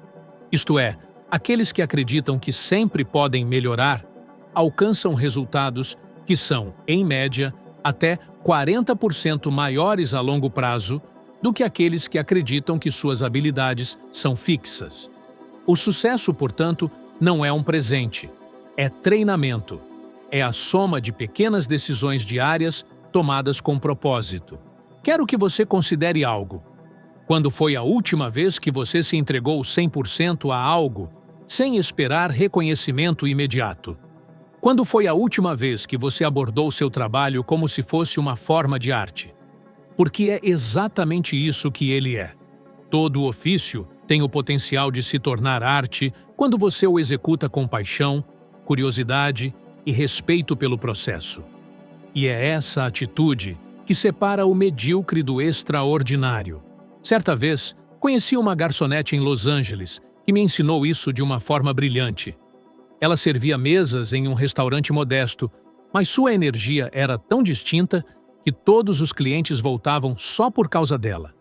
isto é, aqueles que acreditam que sempre podem melhorar, alcançam resultados que são, em média, até 40% maiores a longo prazo do que aqueles que acreditam que suas habilidades são fixas. O sucesso, portanto, não é um presente, é treinamento. É a soma de pequenas decisões diárias tomadas com propósito. Quero que você considere algo. Quando foi a última vez que você se entregou 100% a algo, sem esperar reconhecimento imediato? Quando foi a última vez que você abordou seu trabalho como se fosse uma forma de arte? Porque é exatamente isso que ele é. Todo ofício tem o potencial de se tornar arte quando você o executa com paixão, curiosidade e respeito pelo processo. E é essa atitude que separa o medíocre do extraordinário. Certa vez, conheci uma garçonete em Los Angeles que me ensinou isso de uma forma brilhante. Ela servia mesas em um restaurante modesto, mas sua energia era tão distinta que todos os clientes voltavam só por causa dela.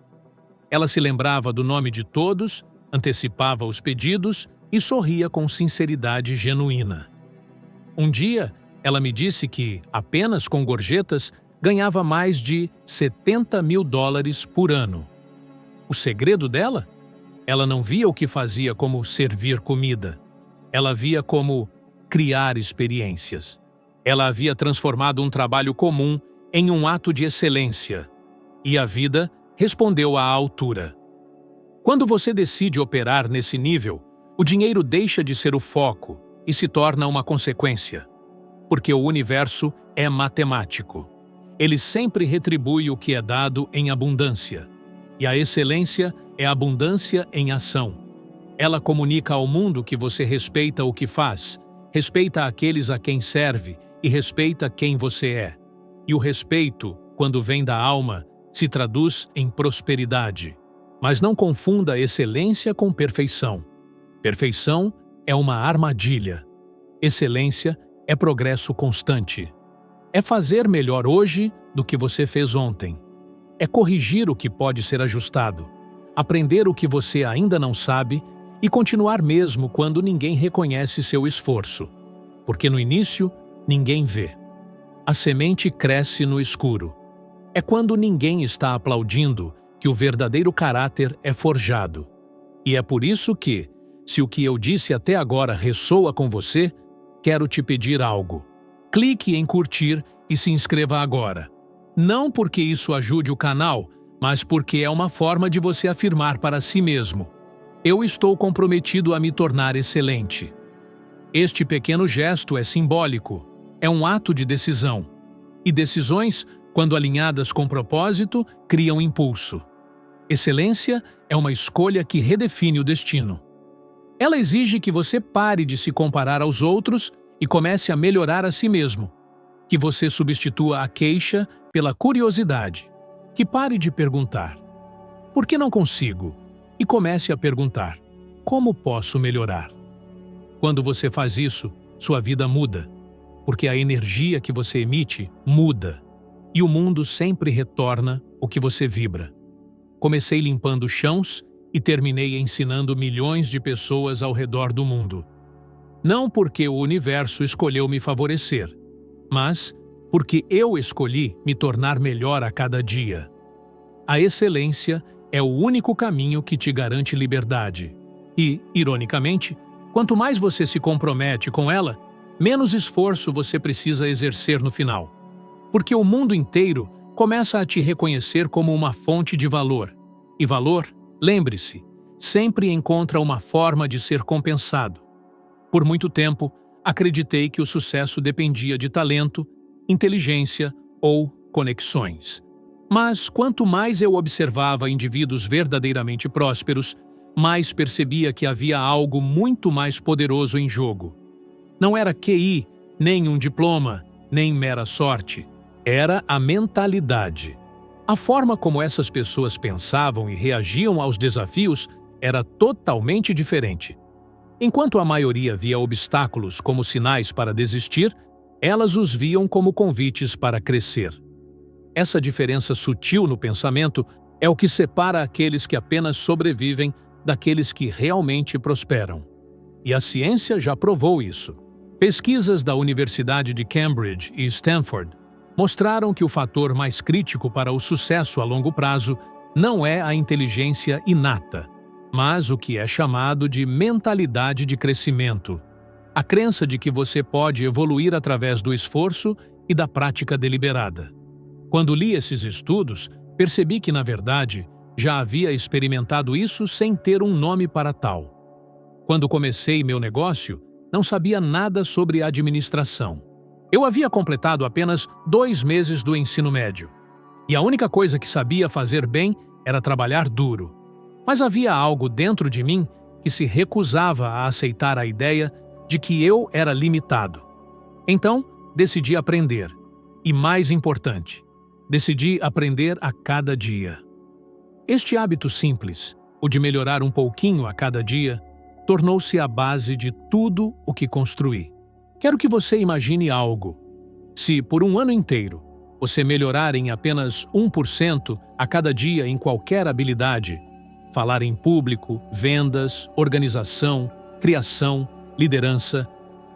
Ela se lembrava do nome de todos, antecipava os pedidos e sorria com sinceridade genuína. Um dia, ela me disse que, apenas com gorjetas, ganhava mais de $70 mil por ano. O segredo dela? Ela não via o que fazia como servir comida. Ela via como criar experiências. Ela havia transformado um trabalho comum em um ato de excelência. E a vida respondeu à altura. Quando você decide operar nesse nível, o dinheiro deixa de ser o foco e se torna uma consequência. Porque o universo é matemático. Ele sempre retribui o que é dado em abundância. E a excelência é abundância em ação. Ela comunica ao mundo que você respeita o que faz, respeita aqueles a quem serve e respeita quem você é. E o respeito, quando vem da alma, se traduz em prosperidade. Mas não confunda excelência com perfeição. Perfeição é uma armadilha. Excelência é progresso constante. É fazer melhor hoje do que você fez ontem. É corrigir o que pode ser ajustado, aprender o que você ainda não sabe e continuar mesmo quando ninguém reconhece seu esforço. Porque no início, ninguém vê. A semente cresce no escuro. É quando ninguém está aplaudindo que o verdadeiro caráter é forjado. E é por isso que, se o que eu disse até agora ressoa com você, quero te pedir algo. Clique em curtir e se inscreva agora. Não porque isso ajude o canal, mas porque é uma forma de você afirmar para si mesmo: eu estou comprometido a me tornar excelente. Este pequeno gesto é simbólico, é um ato de decisão. E decisões, quando alinhadas com propósito, criam impulso. Excelência é uma escolha que redefine o destino. Ela exige que você pare de se comparar aos outros e comece a melhorar a si mesmo. Que você substitua a queixa pela curiosidade. Que pare de perguntar: por que não consigo? E comece a perguntar: como posso melhorar? Quando você faz isso, sua vida muda, porque a energia que você emite muda, e o mundo sempre retorna o que você vibra. Comecei limpando chãos e terminei ensinando milhões de pessoas ao redor do mundo. Não porque o universo escolheu me favorecer, mas porque eu escolhi me tornar melhor a cada dia. A excelência é o único caminho que te garante liberdade. E, ironicamente, quanto mais você se compromete com ela, menos esforço você precisa exercer no final. Porque o mundo inteiro começa a te reconhecer como uma fonte de valor. E valor, lembre-se, sempre encontra uma forma de ser compensado. Por muito tempo, acreditei que o sucesso dependia de talento, inteligência ou conexões. Mas quanto mais eu observava indivíduos verdadeiramente prósperos, mais percebia que havia algo muito mais poderoso em jogo. Não era QI, nem um diploma, nem mera sorte. Era a mentalidade. A forma como essas pessoas pensavam e reagiam aos desafios era totalmente diferente. Enquanto a maioria via obstáculos como sinais para desistir, Elas os viam como convites para crescer. Essa diferença sutil no pensamento é o que separa aqueles que apenas sobrevivem daqueles que realmente prosperam. E a ciência já provou isso. Pesquisas da Universidade de Cambridge e Stanford mostraram que o fator mais crítico para o sucesso a longo prazo não é a inteligência inata, mas o que é chamado de mentalidade de crescimento. A crença de que você pode evoluir através do esforço e da prática deliberada. Quando li esses estudos, percebi que, na verdade, já havia experimentado isso sem ter um nome para tal. Quando comecei meu negócio, não sabia nada sobre administração. Eu havia completado apenas 2 meses do ensino médio, e a única coisa que sabia fazer bem era trabalhar duro. Mas havia algo dentro de mim que se recusava a aceitar a ideia de que eu era limitado. Então, decidi aprender. E mais importante, decidi aprender a cada dia. Este hábito simples, o de melhorar um pouquinho a cada dia, tornou-se a base de tudo o que construí. Quero que você imagine algo. Se, por um ano inteiro, você melhorar em apenas 1% a cada dia em qualquer habilidade, falar em público, vendas, organização, criação, liderança,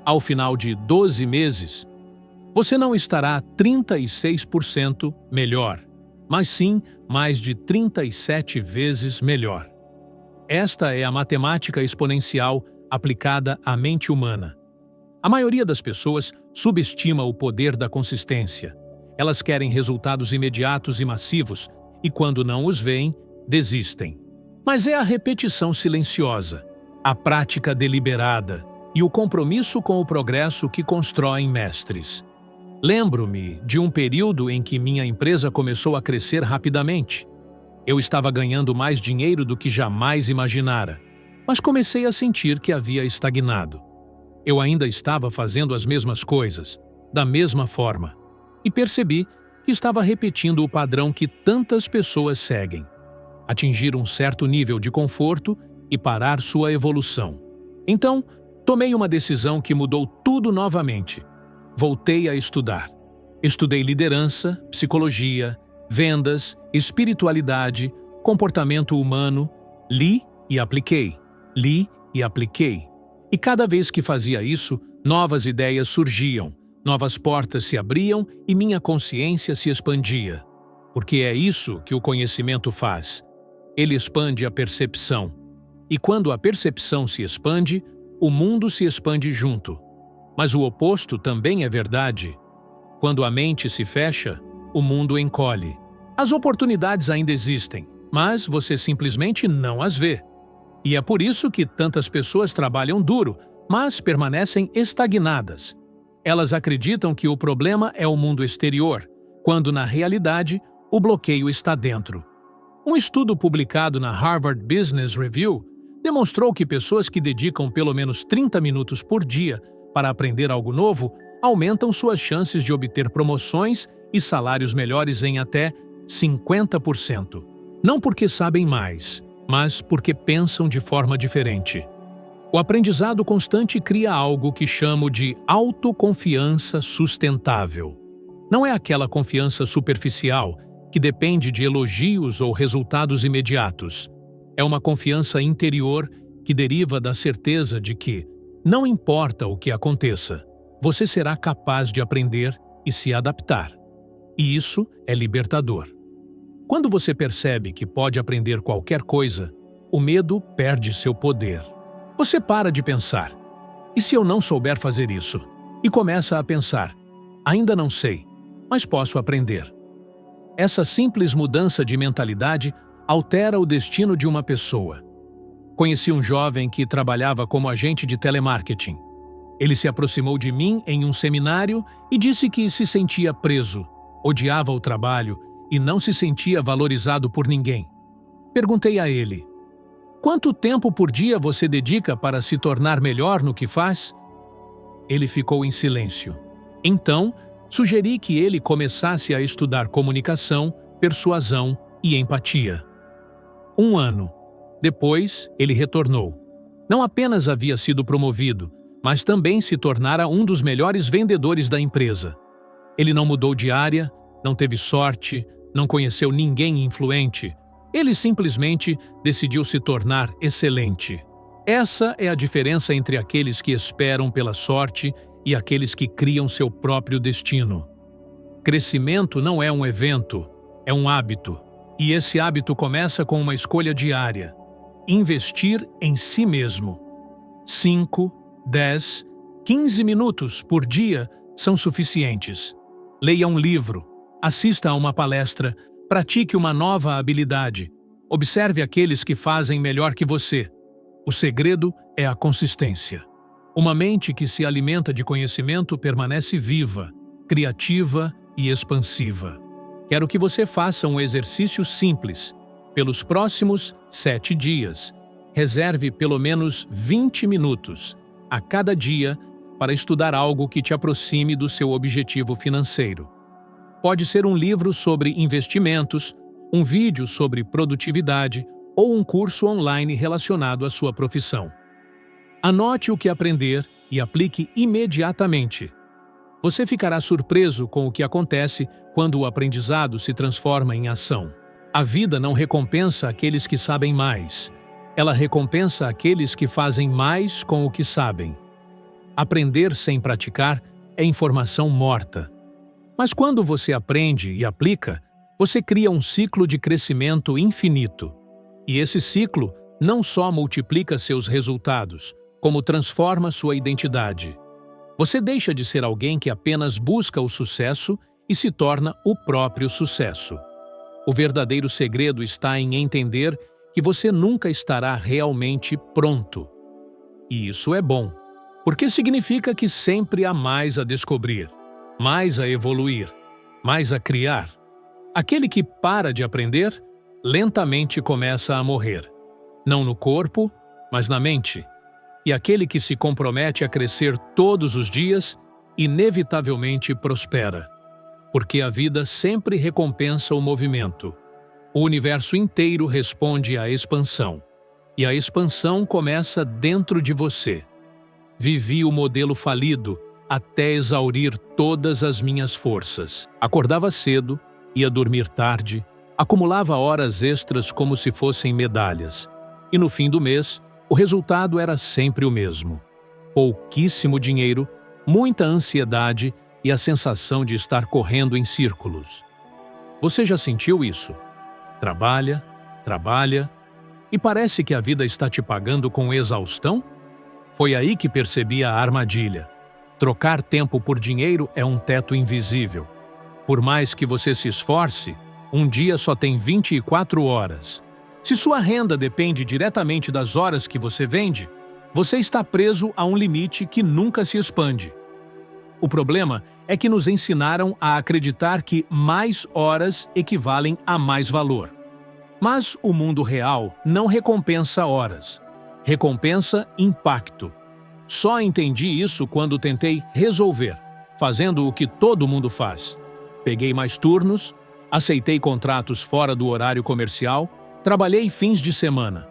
ao final de 12 meses, você não estará 36% melhor, mas sim mais de 37 vezes melhor. Esta é a matemática exponencial aplicada à mente humana. A maioria das pessoas subestima o poder da consistência. Elas querem resultados imediatos e massivos e, quando não os veem, desistem. Mas é a repetição silenciosa, a prática deliberada e o compromisso com o progresso que constroem mestres. Lembro-me de um período em que minha empresa começou a crescer rapidamente. Eu estava ganhando mais dinheiro do que jamais imaginara, mas comecei a sentir que havia estagnado. Eu ainda estava fazendo as mesmas coisas, da mesma forma, e percebi que estava repetindo o padrão que tantas pessoas seguem: atingir um certo nível de conforto e parar sua evolução. Então, tomei uma decisão que mudou tudo novamente. Voltei a estudar. Estudei liderança, psicologia, vendas, espiritualidade, comportamento humano. Li e apliquei. Li e apliquei. E cada vez que fazia isso, novas ideias surgiam, novas portas se abriam e minha consciência se expandia. Porque é isso que o conhecimento faz. Ele expande a percepção. E quando a percepção se expande, o mundo se expande junto. Mas o oposto também é verdade. Quando a mente se fecha, o mundo encolhe. As oportunidades ainda existem, mas você simplesmente não as vê. E é por isso que tantas pessoas trabalham duro, mas permanecem estagnadas. Elas acreditam que o problema é o mundo exterior, quando na realidade o bloqueio está dentro. Um estudo publicado na Harvard Business Review demonstrou que pessoas que dedicam pelo menos 30 minutos por dia para aprender algo novo aumentam suas chances de obter promoções e salários melhores em até 50%. Não porque sabem mais, mas porque pensam de forma diferente. O aprendizado constante cria algo que chamo de autoconfiança sustentável. Não é aquela confiança superficial que depende de elogios ou resultados imediatos. É uma confiança interior que deriva da certeza de que, não importa o que aconteça, você será capaz de aprender e se adaptar. E isso é libertador. Quando você percebe que pode aprender qualquer coisa, o medo perde seu poder. Você para de pensar: e se eu não souber fazer isso? E começa a pensar: ainda não sei, mas posso aprender. Essa simples mudança de mentalidade altera o destino de uma pessoa. Conheci um jovem que trabalhava como agente de telemarketing. Ele se aproximou de mim em um seminário e disse que se sentia preso, odiava o trabalho e não se sentia valorizado por ninguém. Perguntei a ele: quanto tempo por dia você dedica para se tornar melhor no que faz? Ele ficou em silêncio. Então, sugeri que ele começasse a estudar comunicação, persuasão e empatia. 1 ano. Depois, ele retornou. Não apenas havia sido promovido, mas também se tornara um dos melhores vendedores da empresa. Ele não mudou de área, não teve sorte, não conheceu ninguém influente. Ele simplesmente decidiu se tornar excelente. Essa é a diferença entre aqueles que esperam pela sorte e aqueles que criam seu próprio destino. Crescimento não é um evento, é um hábito. E esse hábito começa com uma escolha diária: investir em si mesmo. 5, 10, 15 minutos por dia são suficientes. Leia um livro, assista a uma palestra, pratique uma nova habilidade. Observe aqueles que fazem melhor que você. O segredo é a consistência. Uma mente que se alimenta de conhecimento permanece viva, criativa e expansiva. Quero que você faça um exercício simples. Pelos próximos 7 dias, reserve pelo menos 20 minutos a cada dia para estudar algo que te aproxime do seu objetivo financeiro. Pode ser um livro sobre investimentos, um vídeo sobre produtividade ou um curso online relacionado à sua profissão. Anote o que aprender e aplique imediatamente. Você ficará surpreso com o que acontece quando o aprendizado se transforma em ação. A vida não recompensa aqueles que sabem mais. Ela recompensa aqueles que fazem mais com o que sabem. Aprender sem praticar é informação morta. Mas quando você aprende e aplica, você cria um ciclo de crescimento infinito. E esse ciclo não só multiplica seus resultados, como transforma sua identidade. Você deixa de ser alguém que apenas busca o sucesso e se torna o próprio sucesso. O verdadeiro segredo está em entender que você nunca estará realmente pronto. E isso é bom, porque significa que sempre há mais a descobrir, mais a evoluir, mais a criar. Aquele que para de aprender, lentamente começa a morrer. Não no corpo, mas na mente. E aquele que se compromete a crescer todos os dias, inevitavelmente prospera. Porque a vida sempre recompensa o movimento. O universo inteiro responde à expansão. E a expansão começa dentro de você. Vivi o modelo falido até exaurir todas as minhas forças. Acordava cedo, ia dormir tarde, acumulava horas extras como se fossem medalhas. E no fim do mês, o resultado era sempre o mesmo. Pouquíssimo dinheiro, muita ansiedade e a sensação de estar correndo em círculos. Você já sentiu isso? Trabalha, trabalha, e parece que a vida está te pagando com exaustão? Foi aí que percebi a armadilha. Trocar tempo por dinheiro é um teto invisível. Por mais que você se esforce, um dia só tem 24 horas. Se sua renda depende diretamente das horas que você vende, você está preso a um limite que nunca se expande. O problema é que nos ensinaram a acreditar que mais horas equivalem a mais valor. Mas o mundo real não recompensa horas, recompensa impacto. Só entendi isso quando tentei resolver, fazendo o que todo mundo faz. Peguei mais turnos, aceitei contratos fora do horário comercial, trabalhei fins de semana.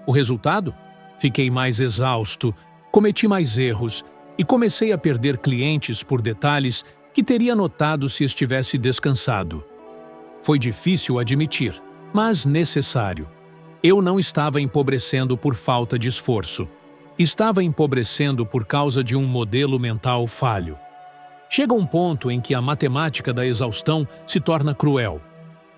O resultado? Fiquei mais exausto, cometi mais erros e comecei a perder clientes por detalhes que teria notado se estivesse descansado. Foi difícil admitir, mas necessário. Eu não estava empobrecendo por falta de esforço. Estava empobrecendo por causa de um modelo mental falho. Chega um ponto em que a matemática da exaustão se torna cruel.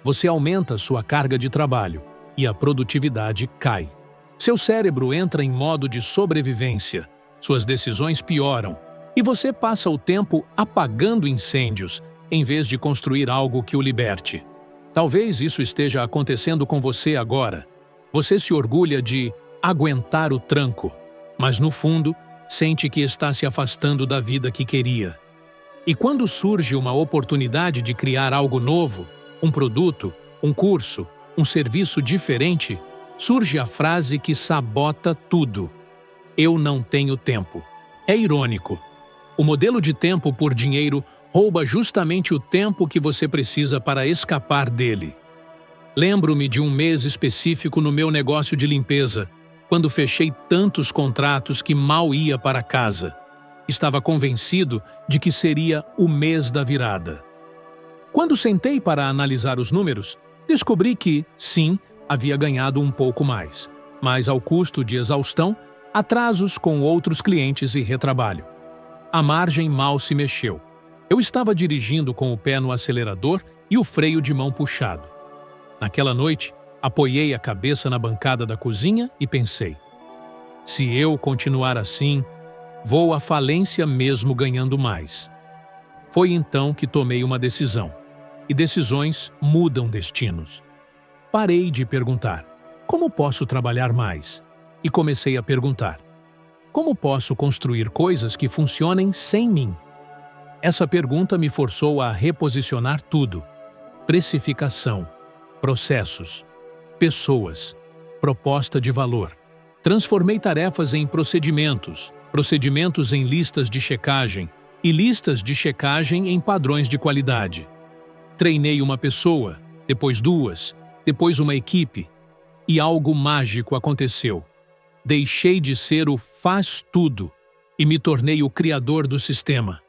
Você aumenta sua carga de trabalho e a produtividade cai. Seu cérebro entra em modo de sobrevivência, suas decisões pioram e você passa o tempo apagando incêndios em vez de construir algo que o liberte. Talvez isso esteja acontecendo com você agora. Você se orgulha de aguentar o tranco, mas no fundo sente que está se afastando da vida que queria. E quando surge uma oportunidade de criar algo novo, um produto, um curso, um serviço diferente, surge a frase que sabota tudo: eu não tenho tempo. É irônico. O modelo de tempo por dinheiro rouba justamente o tempo que você precisa para escapar dele. Lembro-me de um mês específico no meu negócio de limpeza, quando fechei tantos contratos que mal ia para casa. Estava convencido de que seria o mês da virada. Quando sentei para analisar os números, descobri que, sim, havia ganhado um pouco mais, mas ao custo de exaustão, atrasos com outros clientes e retrabalho. A margem mal se mexeu. Eu estava dirigindo com o pé no acelerador e o freio de mão puxado. Naquela noite, apoiei a cabeça na bancada da cozinha e pensei: se eu continuar assim, vou à falência mesmo ganhando mais. Foi então que tomei uma decisão. E decisões mudam destinos. Parei de perguntar: como posso trabalhar mais? E comecei a perguntar: como posso construir coisas que funcionem sem mim? Essa pergunta me forçou a reposicionar tudo: precificação, processos, pessoas, proposta de valor. Transformei tarefas em procedimentos, procedimentos em listas de checagem e listas de checagem em padrões de qualidade. Treinei uma pessoa, depois duas, depois uma equipe, e algo mágico aconteceu. Deixei de ser o faz-tudo e me tornei o criador do sistema.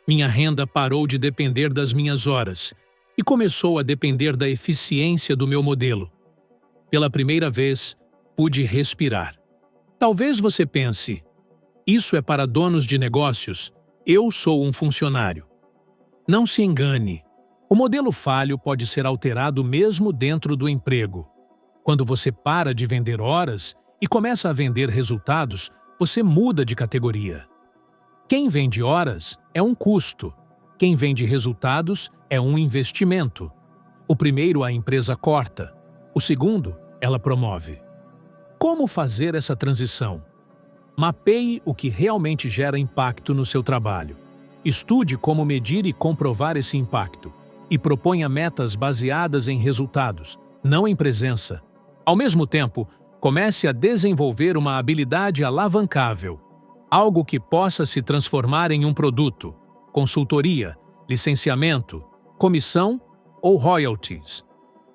Minha renda parou de depender das minhas horas e começou a depender da eficiência do meu modelo. Pela primeira vez, pude respirar. Talvez você pense: isso é para donos de negócios, eu sou um funcionário. Não se engane. O modelo falho pode ser alterado mesmo dentro do emprego. Quando você para de vender horas e começa a vender resultados, você muda de categoria. Quem vende horas é um custo. Quem vende resultados é um investimento. O primeiro a empresa corta. O segundo, ela promove. Como fazer essa transição? Mapeie o que realmente gera impacto no seu trabalho. Estude como medir e comprovar esse impacto. E proponha metas baseadas em resultados, não em presença. Ao mesmo tempo, comece a desenvolver uma habilidade alavancável, algo que possa se transformar em um produto, consultoria, licenciamento, comissão ou royalties.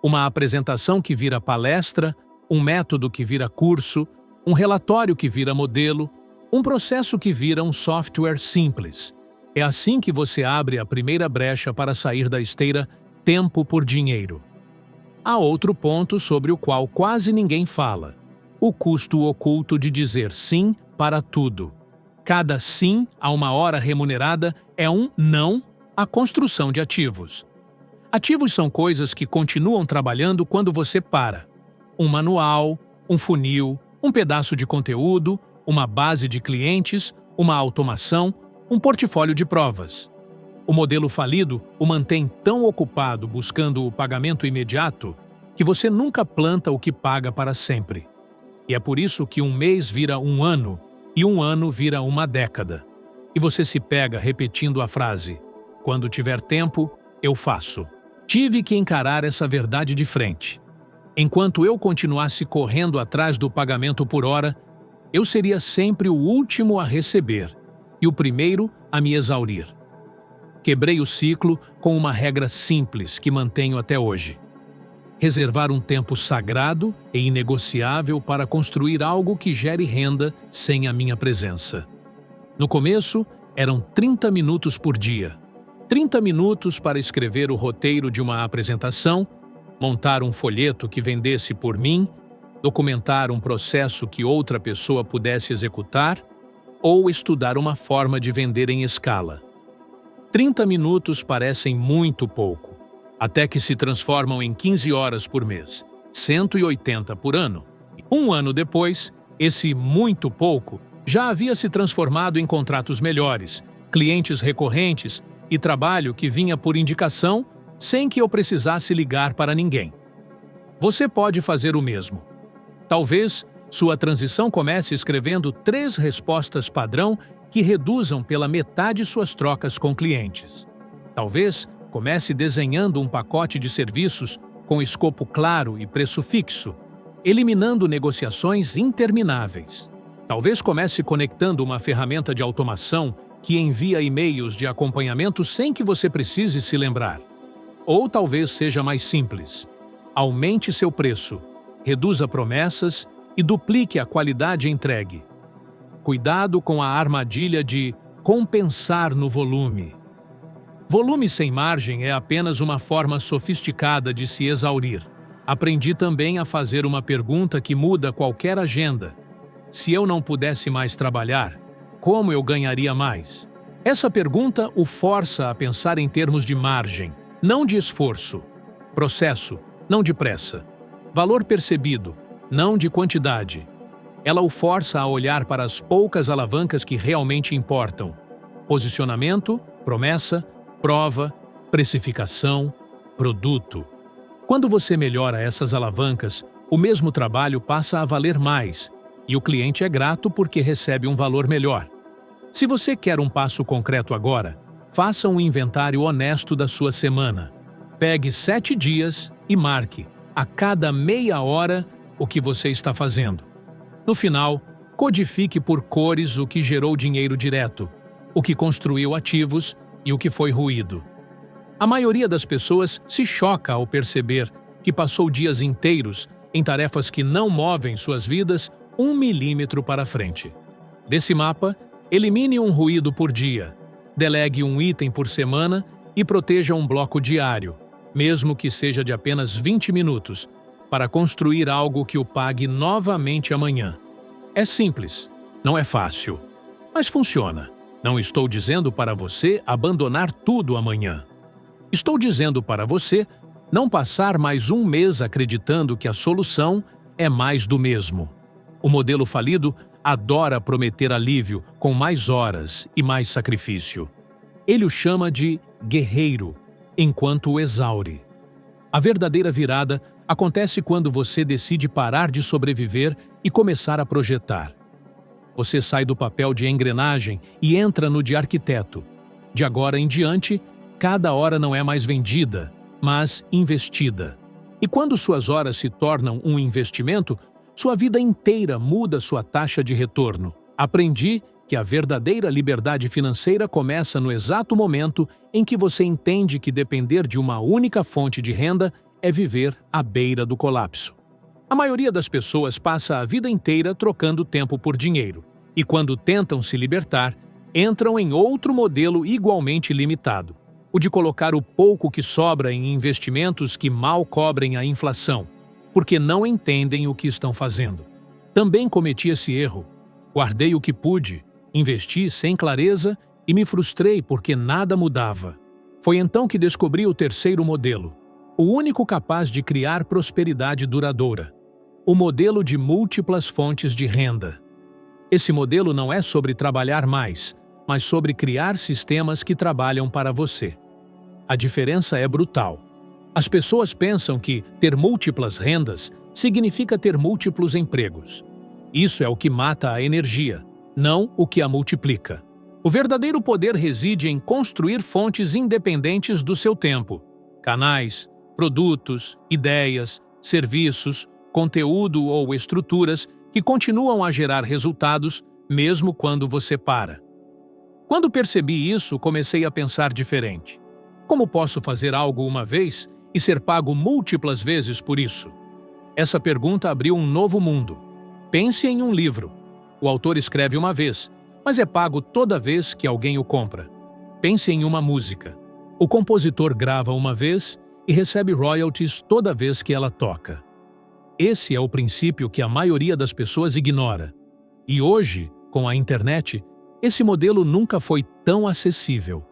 Uma apresentação que vira palestra, um método que vira curso, um relatório que vira modelo, um processo que vira um software simples. É assim que você abre a primeira brecha para sair da esteira tempo por dinheiro. Há outro ponto sobre o qual quase ninguém fala: o custo oculto de dizer sim para tudo. Cada sim a uma hora remunerada é um não à construção de ativos. Ativos são coisas que continuam trabalhando quando você para. Um manual, um funil, um pedaço de conteúdo, uma base de clientes, uma automação, um portfólio de provas. O modelo falido o mantém tão ocupado buscando o pagamento imediato que você nunca planta o que paga para sempre. E é por isso que um mês vira um ano e um ano vira uma década. E você se pega repetindo a frase: quando tiver tempo, eu faço. Tive que encarar essa verdade de frente. Enquanto eu continuasse correndo atrás do pagamento por hora, eu seria sempre o último a receber e o primeiro a me exaurir. Quebrei o ciclo com uma regra simples que mantenho até hoje: reservar um tempo sagrado e inegociável para construir algo que gere renda sem a minha presença. No começo, eram 30 minutos por dia. 30 minutos para escrever o roteiro de uma apresentação, montar um folheto que vendesse por mim, documentar um processo que outra pessoa pudesse executar ou estudar uma forma de vender em escala. 30 minutos parecem muito pouco, até que se transformam em 15 horas por mês, 180 por ano. Um ano depois, esse muito pouco já havia se transformado em contratos melhores, clientes recorrentes e trabalho que vinha por indicação sem que eu precisasse ligar para ninguém. Você pode fazer o mesmo. Talvez sua transição comece escrevendo 3 respostas padrão que reduzam pela metade suas trocas com clientes. Talvez comece desenhando um pacote de serviços com escopo claro e preço fixo, eliminando negociações intermináveis. Talvez comece conectando uma ferramenta de automação que envia e-mails de acompanhamento sem que você precise se lembrar. Ou talvez seja mais simples: aumente seu preço, reduza promessas e duplique a qualidade entregue. Cuidado com a armadilha de compensar no volume. Volume sem margem é apenas uma forma sofisticada de se exaurir. Aprendi também a fazer uma pergunta que muda qualquer agenda. Se eu não pudesse mais trabalhar, como eu ganharia mais? Essa pergunta o força a pensar em termos de margem, não de esforço. Processo, não de pressa. Valor percebido, não de quantidade. Ela o força a olhar para as poucas alavancas que realmente importam. Posicionamento, promessa, prova, precificação, produto. Quando você melhora essas alavancas, o mesmo trabalho passa a valer mais, e o cliente é grato porque recebe um valor melhor. Se você quer um passo concreto agora, faça um inventário honesto da sua semana. Pegue 7 dias e marque, a cada meia hora, o que você está fazendo. No final, codifique por cores o que gerou dinheiro direto, o que construiu ativos e o que foi ruído. A maioria das pessoas se choca ao perceber que passou dias inteiros em tarefas que não movem suas vidas 1 milímetro para frente. Desse mapa, elimine um ruído por dia, delegue um item por semana e proteja um bloco diário, mesmo que seja de apenas 20 minutos, para construir algo que o pague novamente amanhã. É simples, não é fácil, mas funciona. Não estou dizendo para você abandonar tudo amanhã. Estou dizendo para você não passar mais um mês acreditando que a solução é mais do mesmo. O modelo falido adora prometer alívio com mais horas e mais sacrifício. Ele o chama de guerreiro, enquanto o exaure. A verdadeira virada acontece quando você decide parar de sobreviver e começar a projetar. Você sai do papel de engrenagem e entra no de arquiteto. De agora em diante, cada hora não é mais vendida, mas investida. E quando suas horas se tornam um investimento, sua vida inteira muda sua taxa de retorno. Aprendi que a verdadeira liberdade financeira começa no exato momento em que você entende que depender de uma única fonte de renda é viver à beira do colapso. A maioria das pessoas passa a vida inteira trocando tempo por dinheiro, e quando tentam se libertar, entram em outro modelo igualmente limitado, o de colocar o pouco que sobra em investimentos que mal cobrem a inflação, porque não entendem o que estão fazendo. Também cometi esse erro. Guardei o que pude, investi sem clareza e me frustrei porque nada mudava. Foi então que descobri o terceiro modelo, o único capaz de criar prosperidade duradoura, o modelo de múltiplas fontes de renda. Esse modelo não é sobre trabalhar mais, mas sobre criar sistemas que trabalham para você. A diferença é brutal. As pessoas pensam que ter múltiplas rendas significa ter múltiplos empregos. Isso é o que mata a energia, não o que a multiplica. O verdadeiro poder reside em construir fontes independentes do seu tempo. Canais, produtos, ideias, serviços, conteúdo ou estruturas que continuam a gerar resultados mesmo quando você para. Quando percebi isso, comecei a pensar diferente. Como posso fazer algo uma vez e ser pago múltiplas vezes por isso? Essa pergunta abriu um novo mundo. Pense em um livro. O autor escreve uma vez, mas é pago toda vez que alguém o compra. Pense em uma música. O compositor grava uma vez e recebe royalties toda vez que ela toca. Esse é o princípio que a maioria das pessoas ignora. E hoje, com a internet, esse modelo nunca foi tão acessível.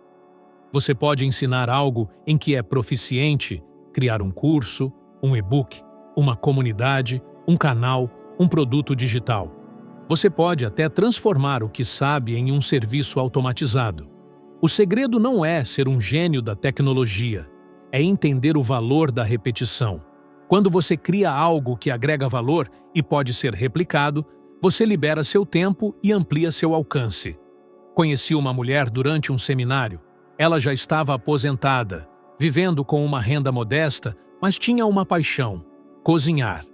Você pode ensinar algo em que é proficiente, criar um curso, um e-book, uma comunidade, um canal, um produto digital. Você pode até transformar o que sabe em um serviço automatizado. O segredo não é ser um gênio da tecnologia, é entender o valor da repetição. Quando você cria algo que agrega valor e pode ser replicado, você libera seu tempo e amplia seu alcance. Conheci uma mulher durante um seminário. Ela já estava aposentada, vivendo com uma renda modesta, mas tinha uma paixão: cozinhar.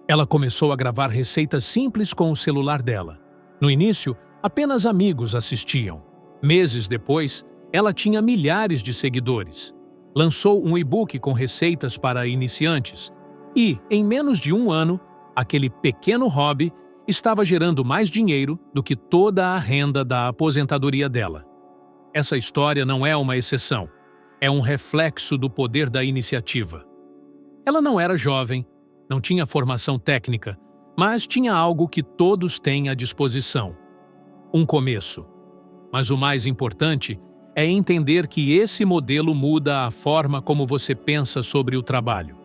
Ela começou a gravar receitas simples com o celular dela. No início, apenas amigos assistiam. Meses depois, ela tinha milhares de seguidores. Lançou um e-book com receitas para iniciantes. E, em menos de um ano, aquele pequeno hobby estava gerando mais dinheiro do que toda a renda da aposentadoria dela. Essa história não é uma exceção, é um reflexo do poder da iniciativa. Ela não era jovem, não tinha formação técnica, mas tinha algo que todos têm à disposição: um começo. Mas o mais importante é entender que esse modelo muda a forma como você pensa sobre o trabalho.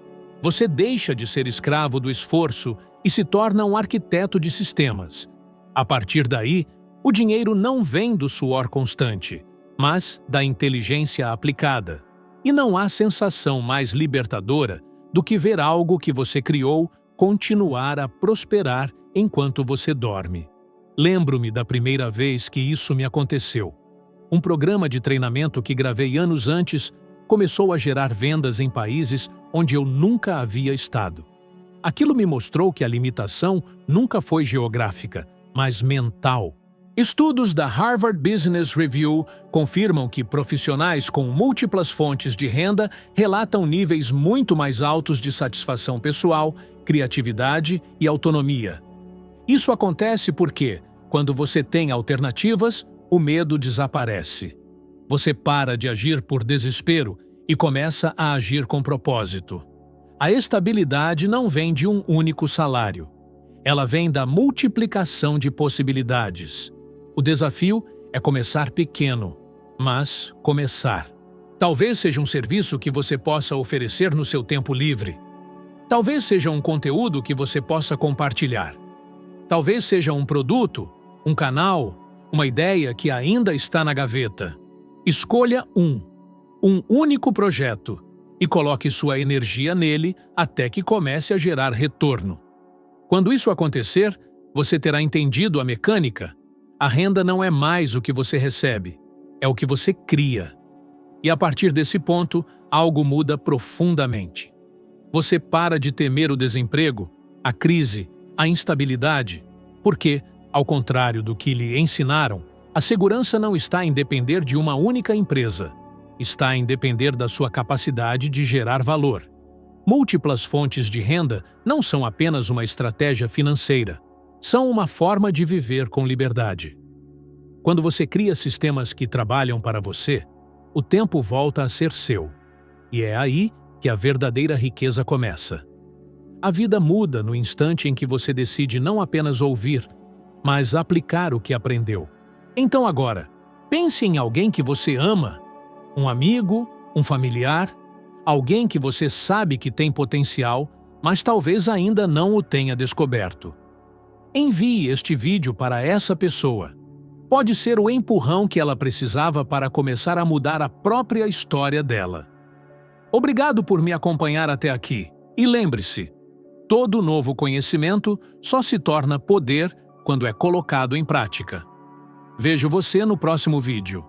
Você deixa de ser escravo do esforço e se torna um arquiteto de sistemas. A partir daí, o dinheiro não vem do suor constante, mas da inteligência aplicada. E não há sensação mais libertadora do que ver algo que você criou continuar a prosperar enquanto você dorme. Lembro-me da primeira vez que isso me aconteceu. Um programa de treinamento que gravei anos antes começou a gerar vendas em países onde eu nunca havia estado. Aquilo me mostrou que a limitação nunca foi geográfica, mas mental. Estudos da Harvard Business Review confirmam que profissionais com múltiplas fontes de renda relatam níveis muito mais altos de satisfação pessoal, criatividade e autonomia. Isso acontece porque, quando você tem alternativas, o medo desaparece. Você para de agir por desespero e começa a agir com propósito. A estabilidade não vem de um único salário. Ela vem da multiplicação de possibilidades. O desafio é começar pequeno, mas começar. Talvez seja um serviço que você possa oferecer no seu tempo livre. Talvez seja um conteúdo que você possa compartilhar. Talvez seja um produto, um canal, uma ideia que ainda está na gaveta. Escolha um único projeto e coloque sua energia nele até que comece a gerar retorno. Quando isso acontecer, você terá entendido a mecânica. A renda não é mais o que você recebe, é o que você cria. E a partir desse ponto, algo muda profundamente. Você para de temer o desemprego, a crise, a instabilidade, porque, ao contrário do que lhe ensinaram, a segurança não está em depender de uma única empresa, está em depender da sua capacidade de gerar valor. Múltiplas fontes de renda não são apenas uma estratégia financeira, são uma forma de viver com liberdade. Quando você cria sistemas que trabalham para você, o tempo volta a ser seu. E é aí que a verdadeira riqueza começa. A vida muda no instante em que você decide não apenas ouvir, mas aplicar o que aprendeu. Então agora, pense em alguém que você ama, um amigo, um familiar, alguém que você sabe que tem potencial, mas talvez ainda não o tenha descoberto. Envie este vídeo para essa pessoa. Pode ser o empurrão que ela precisava para começar a mudar a própria história dela. Obrigado por me acompanhar até aqui. E lembre-se, todo novo conhecimento só se torna poder quando é colocado em prática. Vejo você no próximo vídeo.